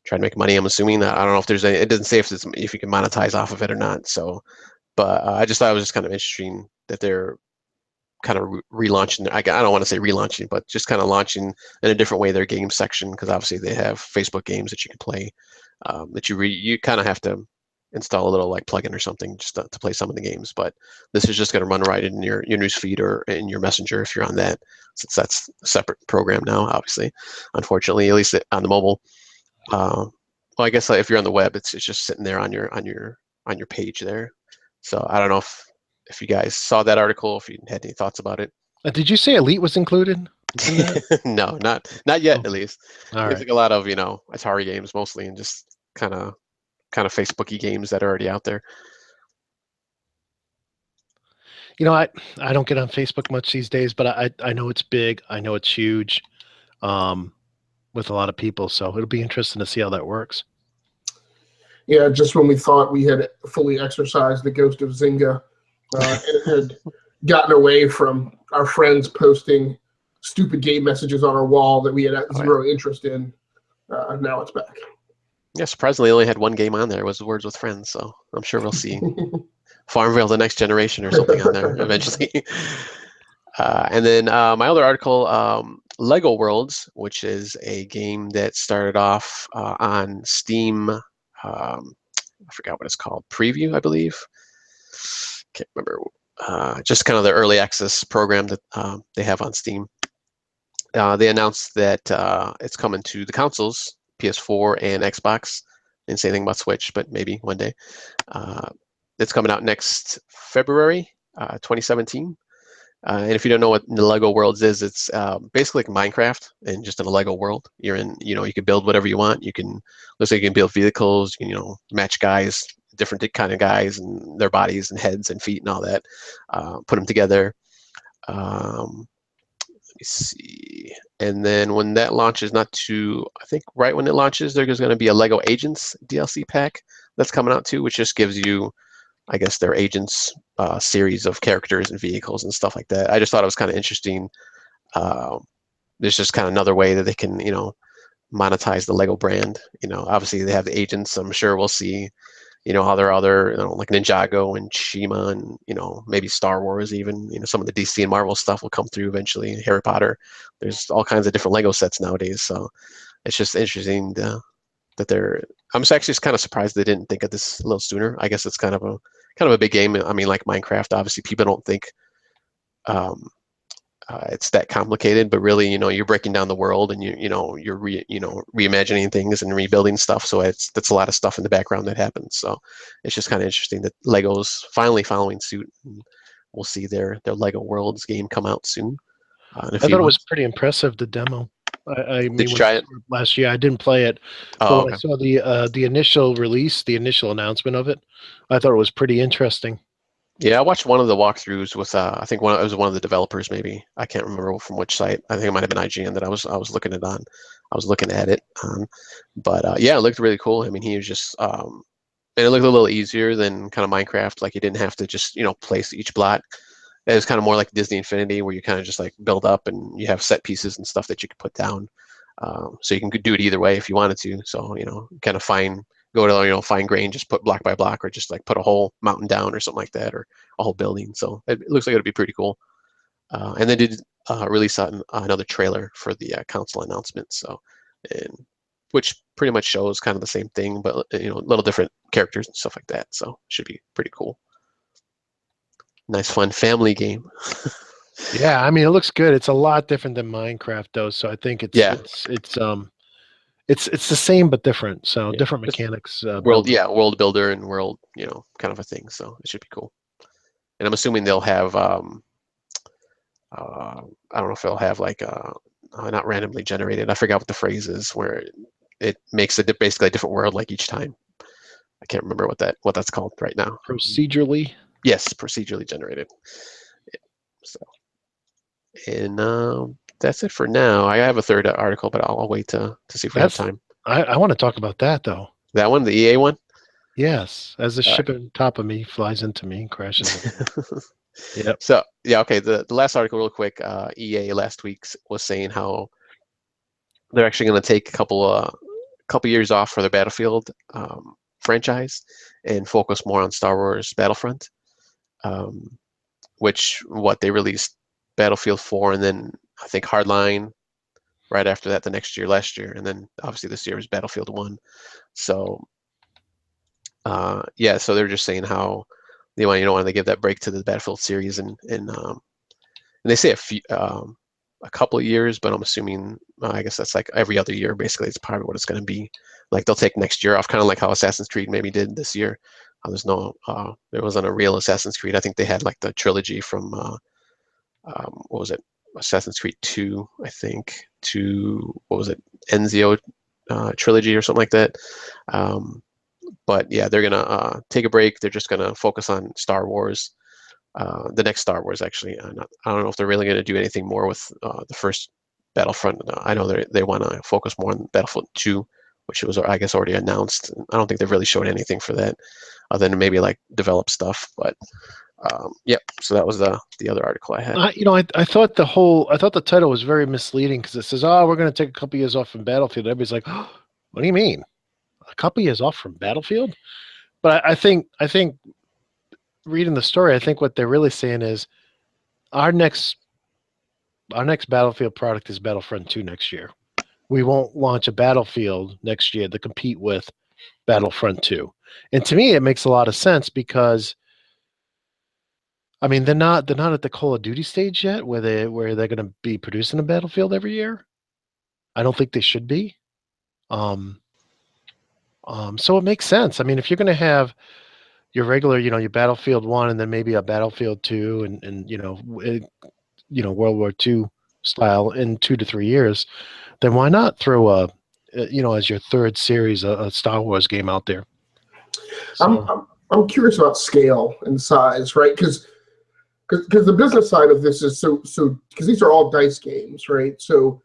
try to make money. I'm assuming. I don't know if there's it doesn't say if you can monetize off of it or not. So, but I just thought it was just kind of interesting that they're kind of relaunching. I don't want to say relaunching, but just kind of launching in a different way their game section, because obviously they have Facebook games that you can play. That you kind of have to install a little like plugin or something just to play some of the games. But this is just going to run right in your newsfeed or in your messenger if you're on that, since that's a separate program now, obviously. Unfortunately, at least on the mobile. Well, I guess if you're on the web, it's just sitting there on your page there. So I don't know if you guys saw that article, if you had any thoughts about it. Did you say Elite was included? No, not yet, Oh. at least. All It's right. like a lot of Atari games mostly, and just kind of Facebooky games that are already out there. I don't get on Facebook much these days, but I know it's big. I know it's huge, with a lot of people. So it'll be interesting to see how that works. Yeah, just when we thought we had fully exorcised the ghost of Zynga, and had gotten away from our friends posting stupid game messages on our wall that we had zero interest in, now it's back. Yeah, surprisingly, I only had one game on there. It was Words with Friends, so I'm sure we'll see Farmville: The Next Generation or something on there eventually. And then my other article, Lego Worlds, which is a game that started off on Steam. I forgot what it's called. Preview, I believe. Can't remember just kind of the early access program that they have on Steam. They announced that it's coming to the consoles, PS4 and Xbox. Didn't say anything about Switch, but maybe one day. It's coming out next February 2017. And if you don't know what the Lego Worlds is, it's basically like Minecraft and just in a Lego world. You're in, you can build whatever you want. Looks like you can build vehicles, match guys, different kind of guys and their bodies and heads and feet and all that. Put them together. Let me see. And then when that launches, I think right when it launches, there's going to be a Lego Agents DLC pack that's coming out too, which just gives you, I guess, their Agents series of characters and vehicles and stuff like that. I just thought it was kind of interesting. There's just kind of another way that they can, monetize the Lego brand. Obviously they have the Agents. I'm sure we'll see, other like Ninjago and Shima and maybe Star Wars even. Some of the DC and Marvel stuff will come through eventually. Harry Potter. There's all kinds of different Lego sets nowadays. So it's just interesting that they're. I'm actually just kind of surprised they didn't think of this a little sooner. I guess it's kind of a big game. I mean, like Minecraft, obviously people don't think it's that complicated, but really, you're breaking down the world and you're reimagining things and rebuilding stuff. So that's a lot of stuff in the background that happens. So it's just kind of interesting that Lego's finally following suit. And we'll see their Lego Worlds game come out soon. I thought it was pretty impressive, the demo. I mean, did you try it last year? I didn't play it, but when I saw the initial release, the initial announcement of it, I thought it was pretty interesting. Yeah, I watched one of the walkthroughs with I think it was one of the developers, maybe. I can't remember from which site. I think it might have been IGN that I was looking at on. I was looking at it on, but yeah, it looked really cool. I mean, he was just and it looked a little easier than kind of Minecraft. Like you didn't have to just place each block. It was kind of more like Disney Infinity, where you kind of just like build up and you have set pieces and stuff that you can put down. So you can do it either way if you wanted to. So kind of go to fine grain, just put block by block, or just like put a whole mountain down or something like that, or a whole building. So it looks like it'll be pretty cool. And they did release another trailer for the console announcement. So, which pretty much shows kind of the same thing, but little different characters and stuff like that. So it should be pretty cool. Nice, fun family game. Yeah, I mean, it looks good. It's a lot different than Minecraft, though. So I think it's the same but different. So different mechanics. World builder and world, kind of a thing. So it should be cool. And I'm assuming they'll have. I don't know if they'll have like not randomly generated. I forgot what the phrase is, where it makes basically a different world like each time. I can't remember what that's called right now. Procedurally. Yes, procedurally generated. Yeah, so, and that's it for now. I have a third article, but I'll wait to see if we have time. I want to talk about that though. That one, the EA one. Yes, as the ship on top of me flies into me and crashes. Yep. So yeah, okay. The last article, real quick. EA last week was saying how they're actually going to take a couple years off for their Battlefield franchise and focus more on Star Wars Battlefront. Which they released Battlefield 4 and then I think Hardline right after that last year, and then obviously this year was Battlefield 1. So so they're just saying how they want to give that break to the Battlefield series and they say a couple of years, but I'm assuming I guess that's like every other year basically. It's probably what it's going to be. Like they'll take next year off, kind of like how Assassin's Creed maybe did this year. There wasn't a real Assassin's Creed. I think they had like the trilogy from what was it? Assassin's Creed 2, I think, to what was it? Ezio trilogy or something like that. But yeah, they're gonna take a break. They're just gonna focus on Star Wars. The next Star Wars, actually. I don't know if they're really gonna do anything more with the first Battlefront. I know they want to focus more on Battlefield 2, which was, I guess, already announced. I don't think they've really showed anything for that, other than maybe like develop stuff. But so that was the other article I had. I thought the title was very misleading because it says, "Oh, we're going to take a couple years off from Battlefield." Everybody's like, oh, "What do you mean, a couple years off from Battlefield?" But I think reading the story, I think what they're really saying is our next Battlefield product is Battlefront 2 next year. We won't launch a Battlefield next year to compete with Battlefront 2. And to me, it makes a lot of sense because I mean, they're not at the Call of Duty stage yet, where they're going to be producing a Battlefield every year. I don't think they should be. Um, so it makes sense. I mean, if you're going to have your regular, your Battlefield 1 and then maybe a Battlefield 2 and World War II style in 2 to 3 years, then why not throw as your third series a Star Wars game out there? So, I'm curious about scale and size, right? Because the business side of this is so because these are all dice games, right? So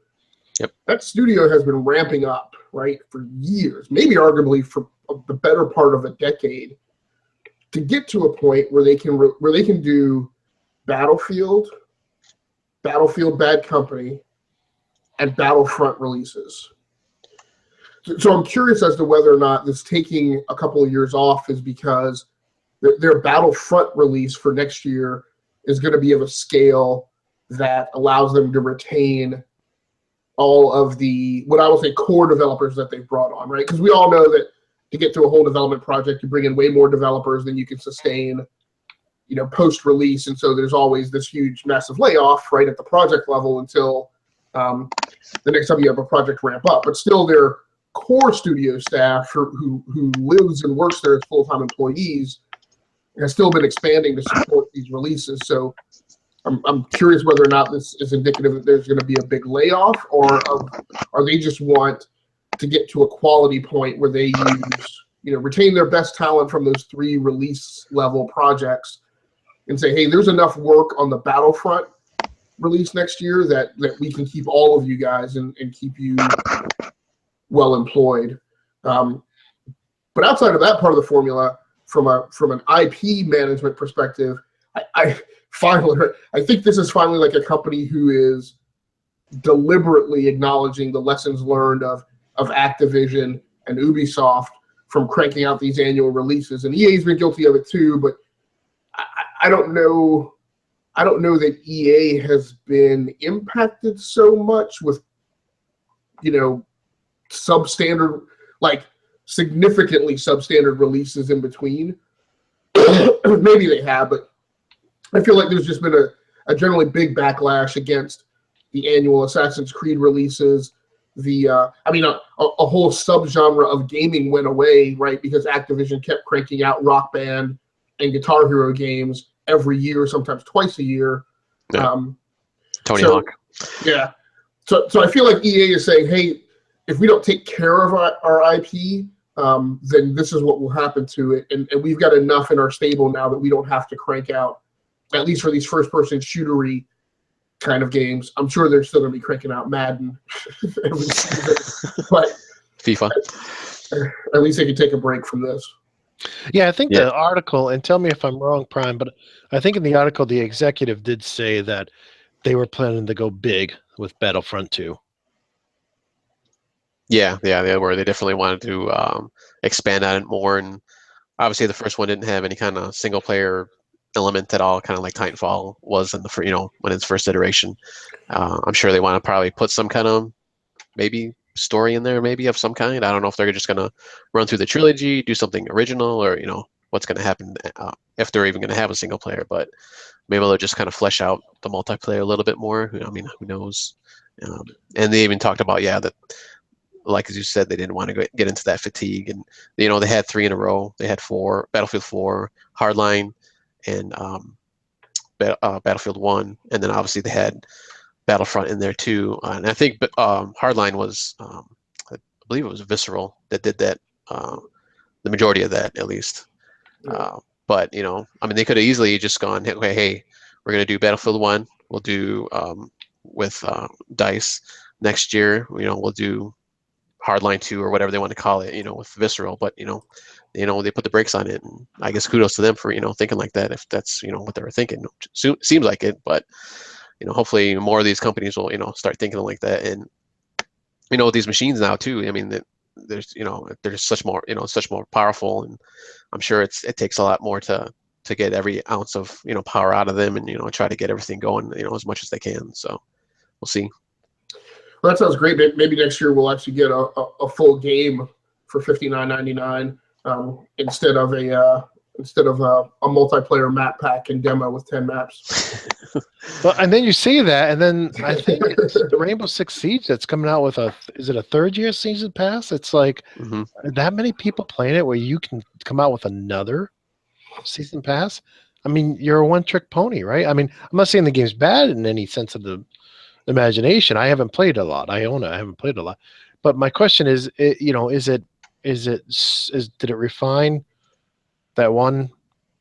Yep. that studio has been ramping up, right, for years, maybe arguably for the better part of a decade, to get to a point where they can do Battlefield, Bad Company, and Battlefront releases. So I'm curious as to whether or not this taking a couple of years off is because their Battlefront release for next year is going to be of a scale that allows them to retain all of the, what I will say, core developers that they've brought on, right? Because we all know that to get through a whole development project, you bring in way more developers than you can sustain, post-release. And so there's always this huge, massive layoff right at the project level until the next time you have a project ramp up. But still, their core studio staff who lives and works there as full-time employees has still been expanding to support these releases. So I'm curious whether or not this is indicative that there's going to be a big layoff, or they just want to get to a quality point where they retain their best talent from those 3 release level projects and say, hey, there's enough work on the Battlefront release next year that we can keep all of you guys and keep you well employed. But outside of that part of the formula, from an IP management perspective, I think this is finally like a company who is deliberately acknowledging the lessons learned of Activision and Ubisoft from cranking out these annual releases. And EA's been guilty of it too, but I don't know that EA has been impacted so much with, substandard, like significantly substandard releases in between. Maybe they have, but I feel like there's just been a generally big backlash against the annual Assassin's Creed releases. A whole subgenre of gaming went away, right? Because Activision kept cranking out Rock Band and Guitar Hero games every year, sometimes twice a year. Yeah. Tony Hawk. Yeah. So I feel like EA is saying, hey, if we don't take care of our IP, then this is what will happen to it. And we've got enough in our stable now that we don't have to crank out, at least for these first-person shootery kind of games. I'm sure they're still going to be cranking out Madden every season, but FIFA. At least they can take a break from this. Yeah, I think the article, and tell me if I'm wrong, Prime, but I think in the article the executive did say that they were planning to go big with Battlefront 2. Yeah, they were. They definitely wanted to expand on it more, and obviously the first one didn't have any kind of single player element at all, kind of like Titanfall was in when its first iteration. I'm sure they want to probably put some kind of maybe story in there, maybe of some kind. I don't know if they're just gonna run through the trilogy, do something original, or what's gonna happen if they're even gonna have a single player. But maybe they'll just kind of flesh out the multiplayer a little bit more. I mean, who knows? And they even talked about that, like as you said, they didn't want to get into that fatigue, and they had 3 in a row. They had 4, Battlefield 4, Hardline, and Battlefield 1, and then obviously they had Battlefront in there too. And I think Hardline was, I believe it was Visceral that did that, the majority of that at least. Yeah. But they could have easily just gone, hey, we're gonna do Battlefield 1. We'll do with DICE next year. We'll do Hardline 2 or whatever they want to call it, with Visceral. But they put the brakes on it, and I guess kudos to them for thinking like that, if that's what they were thinking. Seems like it, but hopefully more of these companies will start thinking like that. And with these machines now too, I mean, that there's there's such more such more powerful, and I'm sure it takes a lot more to get every ounce of power out of them, and try to get everything going as much as they can. So we'll see. Well, that sounds great. Maybe next year we'll actually get a full game for $59.99 instead of a instead of a multiplayer map pack and demo with 10 maps. Well, and then you see that, and then I think it's the Rainbow Six Siege that's coming out with is it a third year season pass? It's like that many people playing it where you can come out with another season pass. I mean, you're a one-trick pony, right? I mean, I'm not saying the game's bad in any sense of the imagination. I haven't played a lot. I own it. I haven't played a lot. But my question is, did it refine that one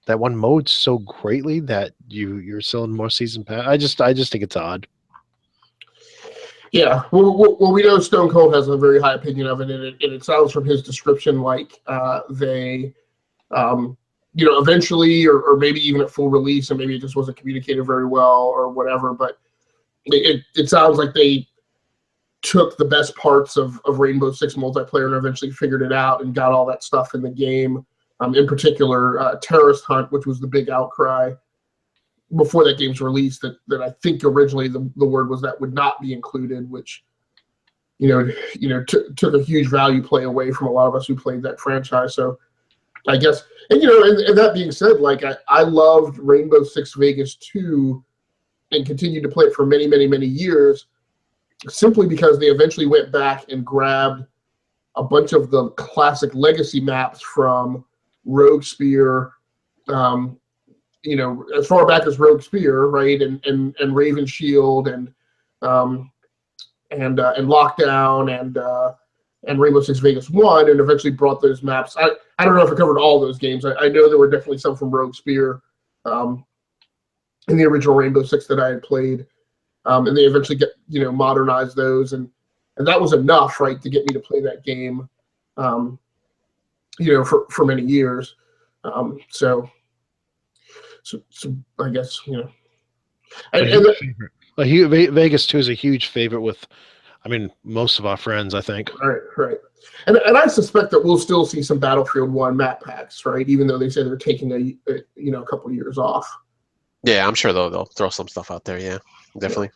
mode so greatly that you're selling more season pass? I just think it's odd. Yeah, well, we know Stone Cold has a very high opinion of it, and it sounds from his description like they, eventually, or maybe even at full release, and maybe it just wasn't communicated very well or whatever. But it sounds like they took the best parts of Rainbow Six multiplayer and eventually figured it out and got all that stuff in the game. In particular, Terrorist Hunt, which was the big outcry before that game's release, that I think originally the word was that would not be included, which took a huge value play away from a lot of us who played that franchise. So I guess, and that being said, like I loved Rainbow Six Vegas 2 and continued to play it for many, many, many years, simply because they eventually went back and grabbed a bunch of the classic legacy maps from Rogue Spear, as far back as Rogue Spear, right, and Raven Shield and Lockdown and Rainbow Six Vegas 1, and eventually brought those maps. I don't know if I covered all those games. I know there were definitely some from Rogue Spear in the original Rainbow Six that I had played, and they eventually modernized those, and that was enough, right, to get me to play that game, for many years. So I guess Vegas 2 is a huge favorite with, most of our friends, I think. Right. And I suspect that we'll still see some Battlefield 1 map packs, right? Even though they say they're taking a couple of years off. Yeah, I'm sure they'll throw some stuff out there. Yeah, definitely.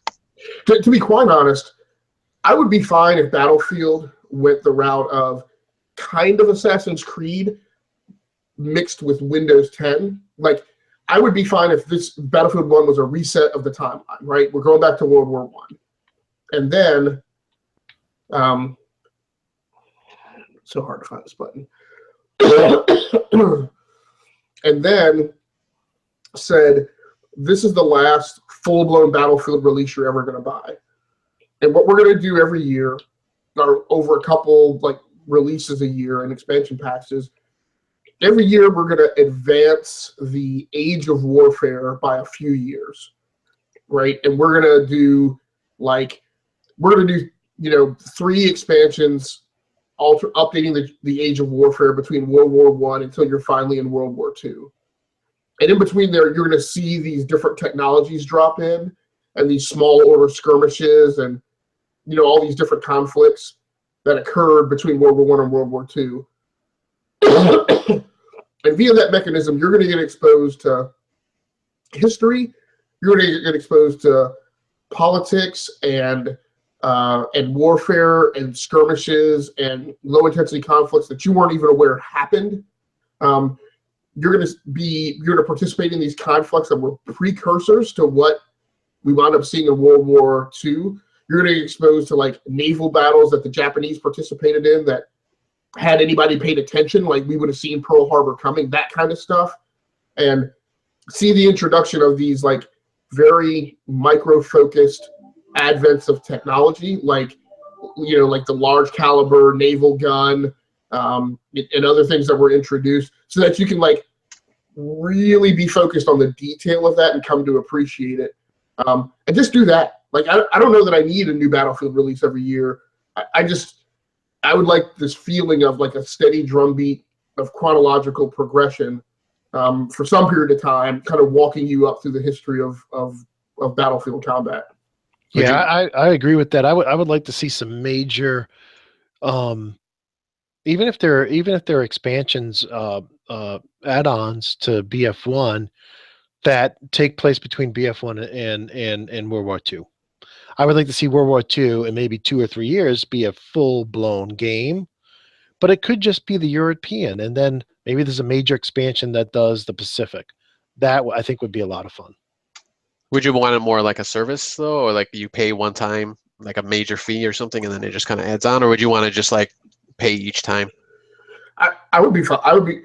To be quite honest, I would be fine if Battlefield went the route of kind of Assassin's Creed mixed with Windows 10. Like, I would be fine if this Battlefield 1 was a reset of the timeline, right? We're going back to World War I. And then, so hard to find this button. And then said, this is the last full-blown Battlefield release you're ever going to buy. And what we're going to do every year, or over a couple releases a year and expansion packs, is every year we're going to advance the age of warfare by a few years, right? And we're going to do 3 expansions, updating the age of warfare between World War I until you're finally in World War II. And in between there, you're going to see these different technologies drop in, and these small order skirmishes, and all these different conflicts that occurred between World War I and World War II. And via that mechanism, you're going to get exposed to history. You're going to get exposed to politics and warfare and skirmishes and low intensity conflicts that you weren't even aware happened. You're going to participate in these conflicts that were precursors to what we wound up seeing in World War II. You're going to get exposed to naval battles that the Japanese participated in that, had anybody paid attention, we would have seen Pearl Harbor coming, that kind of stuff. And see the introduction of these very micro-focused advents of technology, like the large caliber naval gun, and other things that were introduced, so that you can really be focused on the detail of that and come to appreciate it. And just do that. I don't know that I need a new Battlefield release every year. I would like this feeling of a steady drumbeat of chronological progression for some period of time, kind of walking you up through the history of Battlefield combat. Yeah, I agree with that. I would like to see some major, even if they're expansions, add-ons to BF1 that take place between BF1 and World War II. I would like to see World War II in maybe 2 or 3 years be a full-blown game, but it could just be the European, and then Maybe there's a major expansion that does the Pacific. That I think would be a lot of fun. Would you want it more like a service though, or like you pay one time, like a major fee or something, and then it just kind of adds on, or would you want to just like pay each time? I would be fine. I would be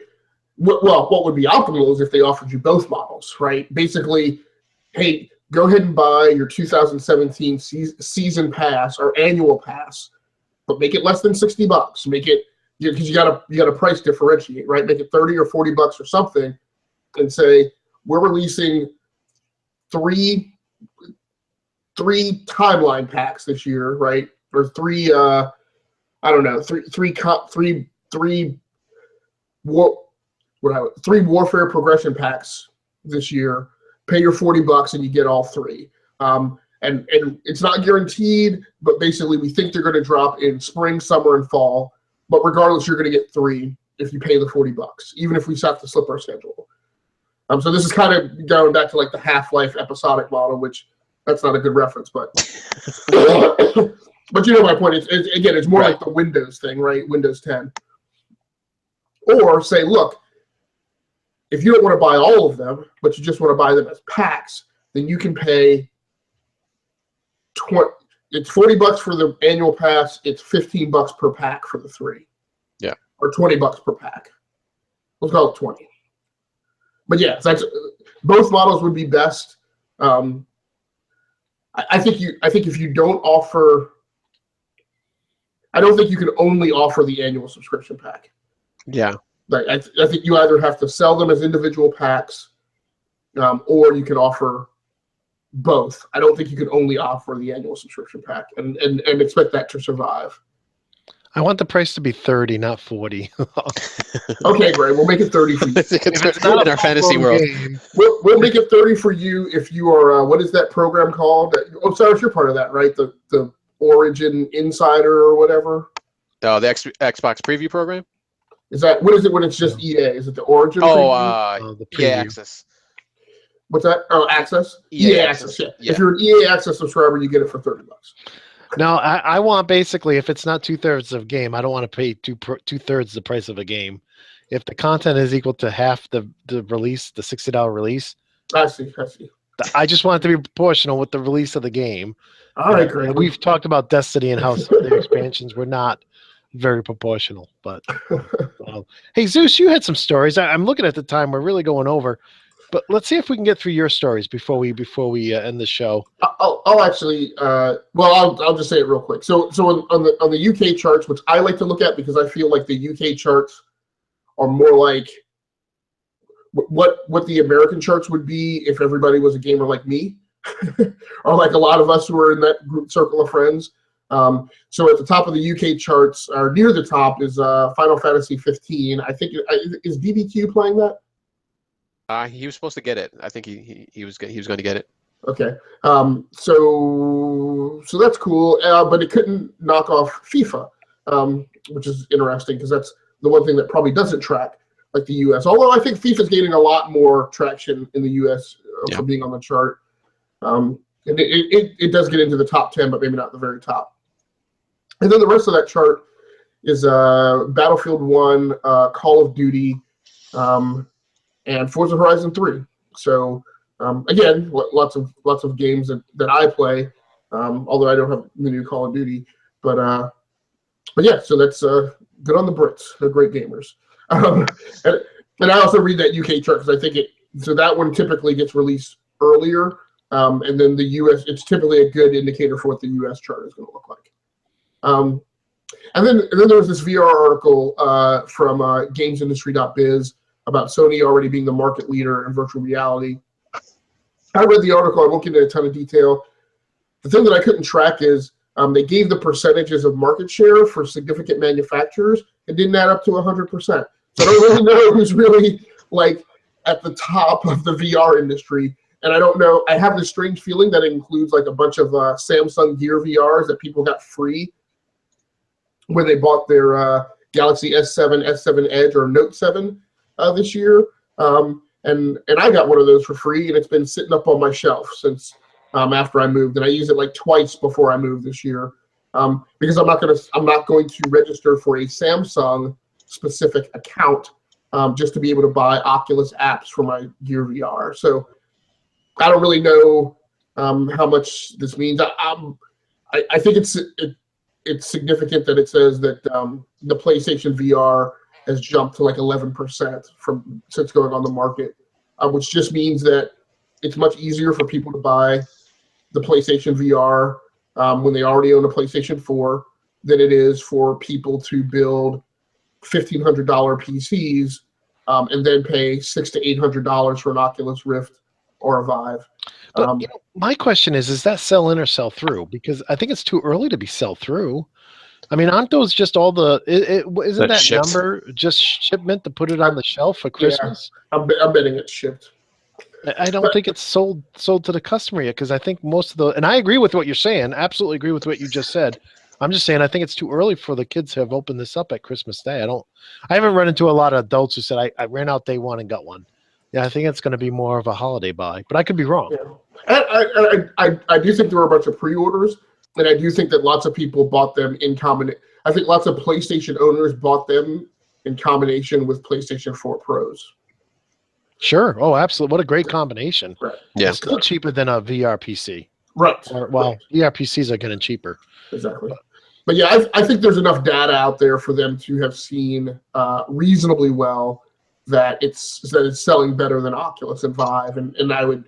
well. What would be optimal is if they offered you both models, right? Basically, hey, go ahead and buy your 2017 season pass or annual pass, but make it less than $60. Make it because you got to price differentiate, right? Make it $30 or $40 or something, and say we're releasing three timeline packs this year, right? Or three warfare progression packs this year. Pay your $40 and you get all three. And it's not guaranteed, but basically we think they're going to drop in spring, summer, and fall. But regardless, you're going to get three if you pay the $40, even if we have to slip our schedule. So this is kind of going back to like the Half-Life episodic model, which that's not a good reference, but but you know my point. It's more like the Windows thing, right? Windows 10. Or say, look, if you don't want to buy all of them, but you just want to buy them as packs, then you can pay it's $40 for the annual pass. It's $15 per pack for the three. Yeah. Or $20 per pack. Let's call it 20. But yeah, that's both models would be best. I think if you don't offer, I don't think you can only offer the annual subscription pack. Yeah. Like I think you either have to sell them as individual packs, or you can offer both. I don't think you can only offer the annual subscription pack and expect that to survive. I want the price to be 30, not 40. Okay, great. We'll make it 30 for you. It's not in our fantasy world. We'll make it 30 for you if you are. What is that program called? Oh, Cyrus, you're part of that, right? The Origin Insider or whatever. Oh, the Xbox Preview program. Is that what is it when it's just EA? Is it the Origin? The EA Access. What's that? Oh, Access. EA Access. Yeah. If you're an EA Access subscriber, you get it for $30. No, I want basically, if it's not 2/3 of a game, I don't want to pay 2/3 the price of a game. If the content is equal to half the release, the $60 release, I see. I just want it to be proportional with the release of the game. All right, great. We've talked about Destiny and how some of their expansions were not very proportional. But hey, Zeus, you had some stories. I'm looking at the time. We're really going over. But let's see if we can get through your stories before we end the show. I'll actually, I'll just say it real quick. So on the UK charts, which I like to look at because I feel like the UK charts are more like what the American charts would be if everybody was a gamer like me, or like a lot of us who are in that group circle of friends. So at the top of the UK charts, or near the top, is Final Fantasy 15. I think is BBQ playing that? He was supposed to get it. I think he was going to get it. Okay. So that's cool. But it couldn't knock off FIFA, which is interesting because that's the one thing that probably doesn't track like the US. Although I think FIFA is gaining a lot more traction in the US for being on the chart. And it does get into the top 10, but maybe not the very top. And then the rest of that chart is Battlefield 1, Call of Duty, and Forza Horizon 3. So again, lots of games that I play, although I don't have the new Call of Duty. But yeah, so that's good on the Brits. They're great gamers. And I also read that UK chart because I think so that one typically gets released earlier, and then the US, it's typically a good indicator for what the US chart is going to look like. And then there was this VR article from GamesIndustry.biz about Sony already being the market leader in virtual reality. I read the article. I won't get into a ton of detail. The thing that I couldn't track is they gave the percentages of market share for significant manufacturers. It didn't add up to 100%. So I don't really know who's really like at the top of the VR industry. And I don't know. I have this strange feeling that it includes like a bunch of Samsung Gear VRs that people got free when they bought their Galaxy S7, S7 Edge, or Note 7 this year. And I got one of those for free, and it's been sitting up on my shelf since after I moved. And I used it like twice before I moved this year because I'm not going to register for a Samsung specific account just to be able to buy Oculus apps for my Gear VR. So I don't really know how much this means. I think it's significant that it says that the PlayStation VR has jumped to like 11% since going on the market, which just means that it's much easier for people to buy the PlayStation VR when they already own a PlayStation 4 than it is for people to build $1,500 PCs and then pay $600 to $800 for an Oculus Rift or a Vive. But my question is that sell in or sell through? Because I think it's too early to be sell through. I mean, aren't those just all the? Isn't that number just shipment to put it on the shelf for Christmas? Yeah, I'm betting it's shipped. I don't think it's sold to the customer yet, because I think most of the, and I agree with what you're saying. Absolutely agree with what you just said. I'm just saying I think it's too early for the kids to have opened this up at Christmas Day. I haven't run into a lot of adults who said I ran out day one and got one. Yeah, I think it's going to be more of a holiday buy, but I could be wrong. Yeah. I do think there were a bunch of pre-orders, and I do think that lots of people bought them in combination. I think lots of PlayStation owners bought them in combination with PlayStation 4 Pros. Sure. Oh, absolutely. What a great combination. Right. Yeah. It's still cheaper than a VR PC. Right. Well, VR PCs are getting cheaper. Exactly. But yeah, I think there's enough data out there for them to have seen reasonably well that it's selling better than Oculus and Vive, and I would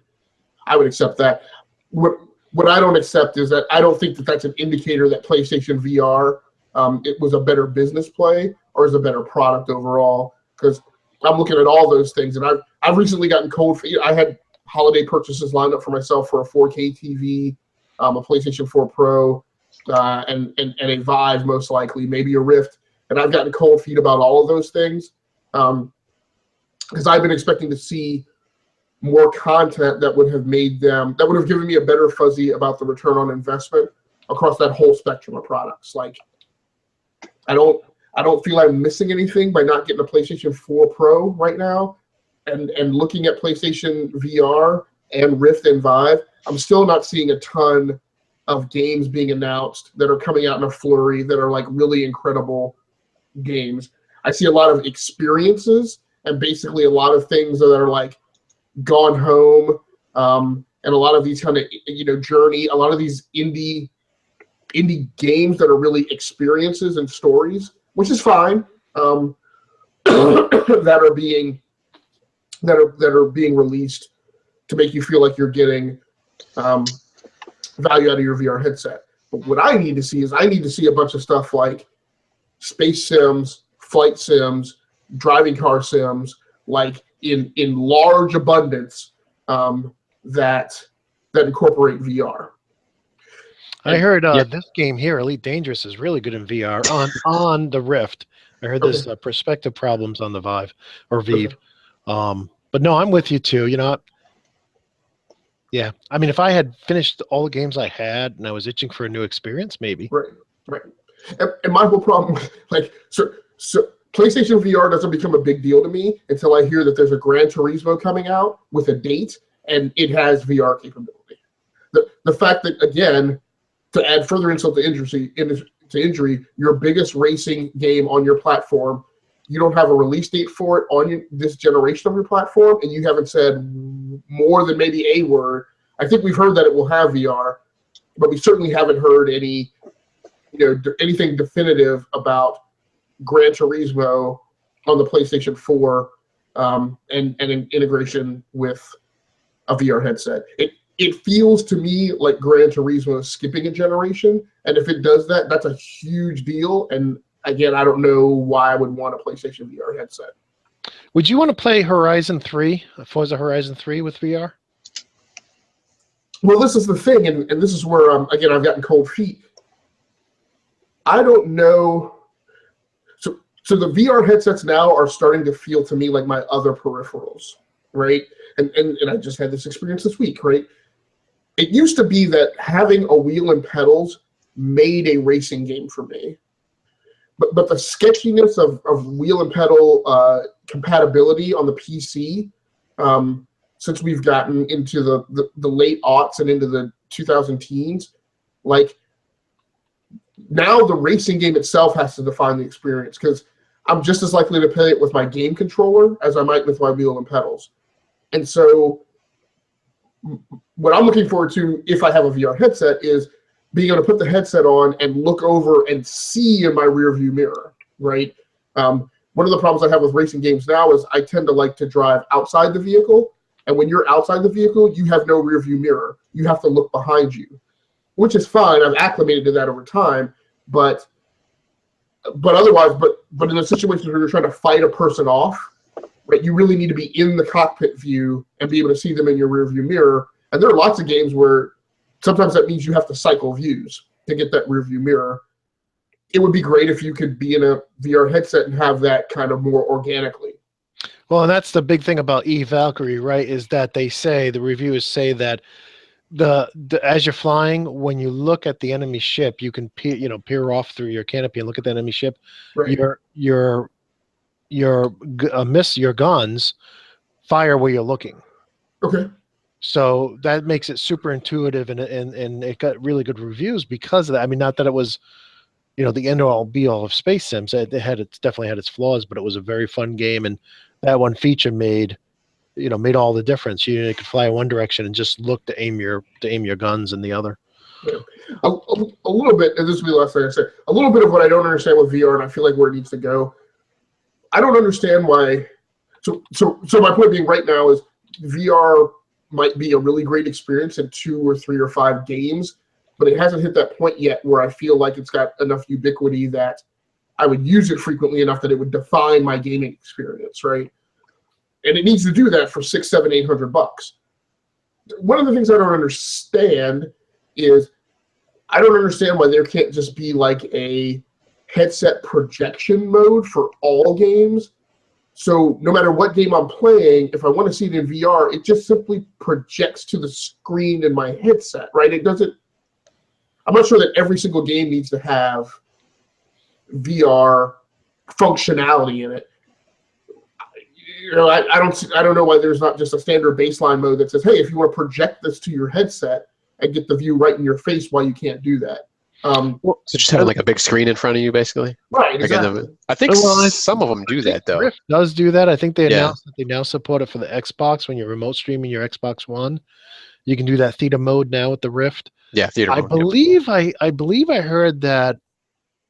accept that. What I don't accept is that I don't think that that's an indicator that PlayStation VR it was a better business play or is a better product overall, because I'm looking at all those things, and I've recently gotten cold feet. I had holiday purchases lined up for myself for a 4K TV, a PlayStation 4 Pro, and a Vive most likely, maybe a Rift, and I've gotten cold feet about all of those things. Because I've been expecting to see more content that would have given me a better fuzzy about the return on investment across that whole spectrum of products. Like, I don't feel I'm missing anything by not getting a PlayStation 4 Pro right now, and looking at PlayStation VR and Rift and Vive. I'm still not seeing a ton of games being announced that are coming out in a flurry that are like really incredible games. I see a lot of experiences, and basically a lot of things that are like Gone Home, and a lot of these kind of Journey, a lot of these indie games that are really experiences and stories, which is fine, that are being released to make you feel like you're getting value out of your VR headset. But what I need to see is a bunch of stuff like space sims, flight sims, driving car sims, like in large abundance, that incorporate VR. I heard this game here, Elite Dangerous, is really good in VR on the Rift. I heard there's perspective problems on the Vive or Vive. But no, I'm with you too. Yeah. I mean, if I had finished all the games I had and I was itching for a new experience, maybe. Right. And my whole problem, so PlayStation VR doesn't become a big deal to me until I hear that there's a Gran Turismo coming out with a date and it has VR capability. The fact that, again, to add further insult to injury, your biggest racing game on your platform, you don't have a release date for it on this generation of your platform, and you haven't said more than maybe a word. I think we've heard that it will have VR, but we certainly haven't heard anything definitive about Gran Turismo on the PlayStation 4 and an integration with a VR headset. It feels to me like Gran Turismo is skipping a generation, and if it does that, that's a huge deal. And again, I don't know why I would want a PlayStation VR headset. Would you want to play Horizon 3, Forza Horizon 3 with VR? Well, this is the thing, and this is where, again, I've gotten cold feet. I don't know. So the VR headsets now are starting to feel to me like my other peripherals, right? And I just had this experience this week, right? It used to be that having a wheel and pedals made a racing game for me. But the sketchiness of wheel and pedal compatibility on the PC, since we've gotten into the late aughts and into the 2000 teens, like now the racing game itself has to define the experience, because I'm just as likely to play it with my game controller as I might with my wheel and pedals. And so what I'm looking forward to, if I have a VR headset, is being able to put the headset on and look over and see in my rear view mirror, right? One of the problems I have with racing games now is I tend to like to drive outside the vehicle. And when you're outside the vehicle, you have no rear view mirror. You have to look behind you, which is fine. I've acclimated to that over time. But otherwise, but in a situation where you're trying to fight a person off, right, you really need to be in the cockpit view and be able to see them in your rear view mirror. And there are lots of games where sometimes that means you have to cycle views to get that rear view mirror. It would be great if you could be in a VR headset and have that kind of more organically. Well, and that's the big thing about eValkyrie, right? Is that they say, the reviewers say that the as you're flying, when you look at the enemy ship, you can peer off through your canopy and look at the enemy ship. Right. Your guns fire where you're looking. Okay. So that makes it super intuitive, and it got really good reviews because of that. I mean, not that it was, the end all be all of Space Sims. It definitely had its flaws, but it was a very fun game, and that one feature made all the difference. You could fly in one direction and just look to aim your guns in the other. Yeah. A little bit, and this will be the last thing I say. A little bit of what I don't understand with VR, and I feel like where it needs to go. I don't understand why. So my point being, right now, is VR might be a really great experience in 2 or 3 or 5 games, but it hasn't hit that point yet where I feel like it's got enough ubiquity that I would use it frequently enough that it would define my gaming experience, right? And it needs to do that for $600, $700, $800. One of the things I don't understand is I don't understand why there can't just be like a headset projection mode for all games. So no matter what game I'm playing, if I want to see it in VR, it just simply projects to the screen in my headset, right? It doesn't. I'm not sure that every single game needs to have VR functionality in it. I don't know why there's not just a standard baseline mode that says, hey, if you want to project this to your headset and get the view right in your face, why you can't do that. So just having like a big screen in front of you, basically. Right. Exactly. I think some of them do that, though. Rift does do that. I think they announced that they now support it for the Xbox. When you're remote streaming your Xbox One, you can do that theater mode now with the Rift. Yeah, theater mode. I believe I heard that,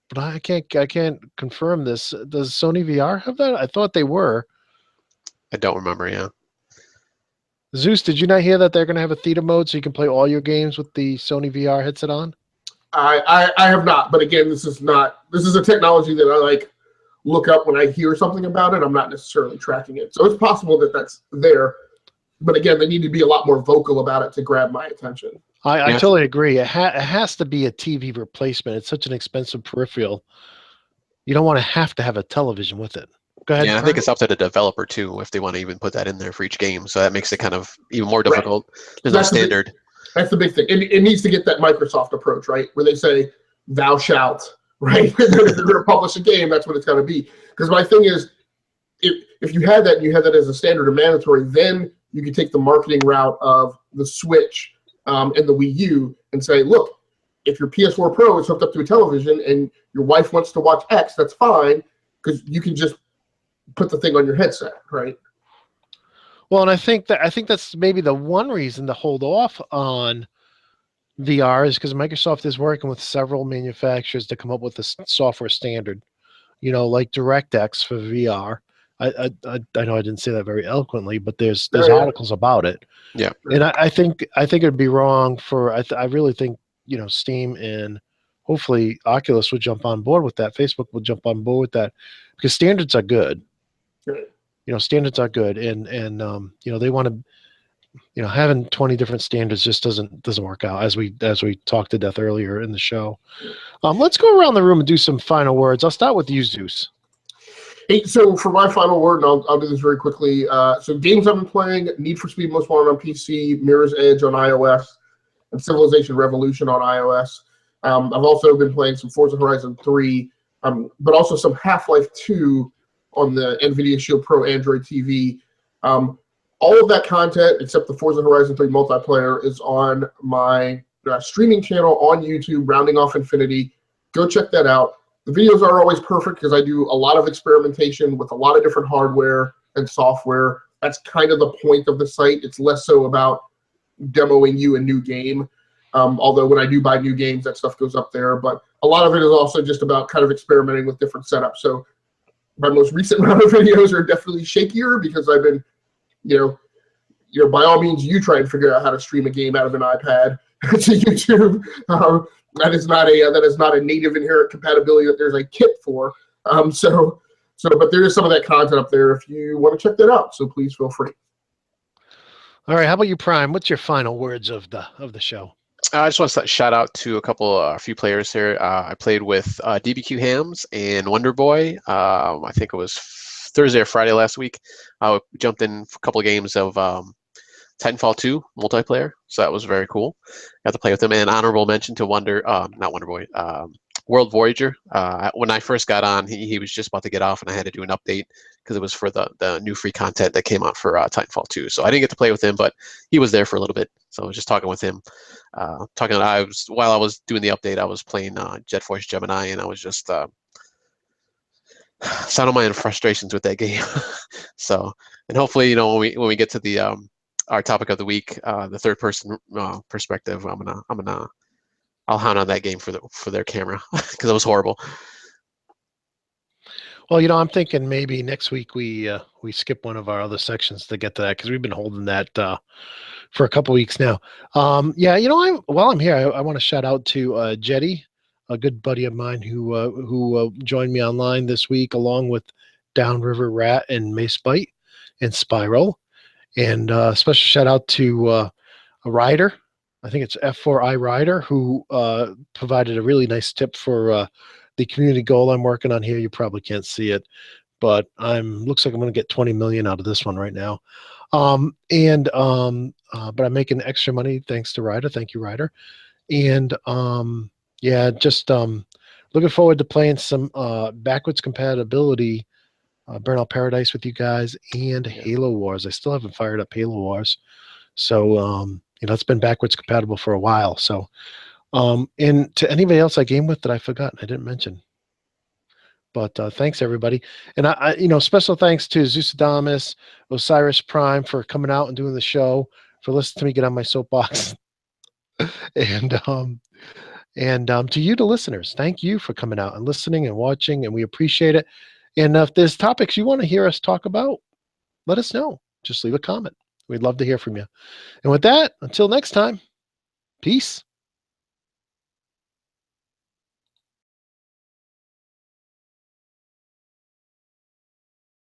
but I can't confirm this. Does Sony VR have that? I thought they were. I don't remember. Yeah. Zeus, did you not hear that they're going to have a theater mode so you can play all your games with the Sony VR headset on? I have not, but again, this is a technology that I look up when I hear something about it. I'm not necessarily tracking it, so it's possible that that's there. But again, they need to be a lot more vocal about it to grab my attention. I totally agree. It has to be a TV replacement. It's such an expensive peripheral. You don't want to have a television with it. Go ahead. Yeah, I think it's up to the developer too if they want to even put that in there for each game. So that makes it kind of even more difficult. Right. There's no standard. That's the big thing. It needs to get that Microsoft approach, right? Where they say, thou shalt, right? If you're going to publish a game, that's what it's got to be. Because my thing is, if you had that and you had that as a standard or mandatory, then you could take the marketing route of the Switch and the Wii U and say, look, if your PS4 Pro is hooked up to a television and your wife wants to watch X, that's fine, because you can just put the thing on your headset, right? Well, and I think that's maybe the one reason to hold off on VR is because Microsoft is working with several manufacturers to come up with a software standard, like DirectX for VR. I know I didn't say that very eloquently, but there's articles about it. Yeah, and I think it'd be wrong for I really think Steam and hopefully Oculus would jump on board with that. Facebook will jump on board with that because standards are good. Right. Standards are good, and they want to, having 20 different standards just doesn't work out, as we talked to death earlier in the show. Let's go around the room and do some final words. I'll start with you, Zeus. Hey, so for my final word, and I'll do this very quickly. So games I've been playing: Need for Speed Most Wanted on PC, Mirror's Edge on iOS, and Civilization Revolution on iOS. I've also been playing some Forza Horizon 3, but also some Half-Life 2 on the NVIDIA Shield Pro Android TV. All of that content, except the Forza Horizon 3 multiplayer, is on my streaming channel on YouTube, Rounding Off Infinity. Go check that out. the videos are always perfect because I do a lot of experimentation with a lot of different hardware and software. That's kind of the point of the site. It's less so about demoing you a new game. Although when I do buy new games, that stuff goes up there. But a lot of it is also just about kind of experimenting with different setups. So my most recent round of videos are definitely shakier because I've been, by all means, you try and figure out how to stream a game out of an iPad to YouTube. That is not a native inherent compatibility that there's a kit for. But there is some of that content up there if you want to check that out. So please feel free. All right, how about you, Prime? What's your final words of the show? I just want to shout out to a few players here. I played with DBQ Hams and Wonder Boy. I think it was Thursday or Friday last week. I jumped in for a couple of games of Titanfall 2 multiplayer, so that was very cool. Got to play with them. And honorable mention to World Voyager. When I first got on, he was just about to get off, and I had to do an update because it was for the new free content that came out for Titanfall 2. So I didn't get to play with him, but he was there for a little bit. So I was just talking with him. While I was doing the update, I was playing Jet Force Gemini, and I was just sounding my frustrations with that game. So, and hopefully, when we get to the our topic of the week, the third person perspective, I'll hound on that game for their camera because it was horrible. Well, I'm thinking maybe next week we skip one of our other sections to get to that because we've been holding that for a couple weeks now. While I'm here, I want to shout out to Jetty, a good buddy of mine who joined me online this week, along with Downriver Rat and Mace Bite and Spiral. And special shout out to a Ryder. I think it's F4I Ryder, who provided a really nice tip for the community goal I'm working on here. You probably can't see it, but looks like I'm going to get 20 million out of this one right now. But I'm making extra money thanks to Ryder. Thank you, Ryder. And just looking forward to playing some backwards compatibility Burnout Paradise with you guys and Halo Wars. I still haven't fired up Halo Wars. So, it's been backwards compatible for a while. So, and to anybody else I game with that I forgot, I didn't mention. But thanks, everybody. And I special thanks to Zeusadamus, Osiris Prime for coming out and doing the show, for listening to me get on my soapbox. and to you, the listeners, thank you for coming out and listening and watching, and we appreciate it. And if there's topics you want to hear us talk about, let us know. Just leave a comment. We'd love to hear from you. And with that, until next time, peace.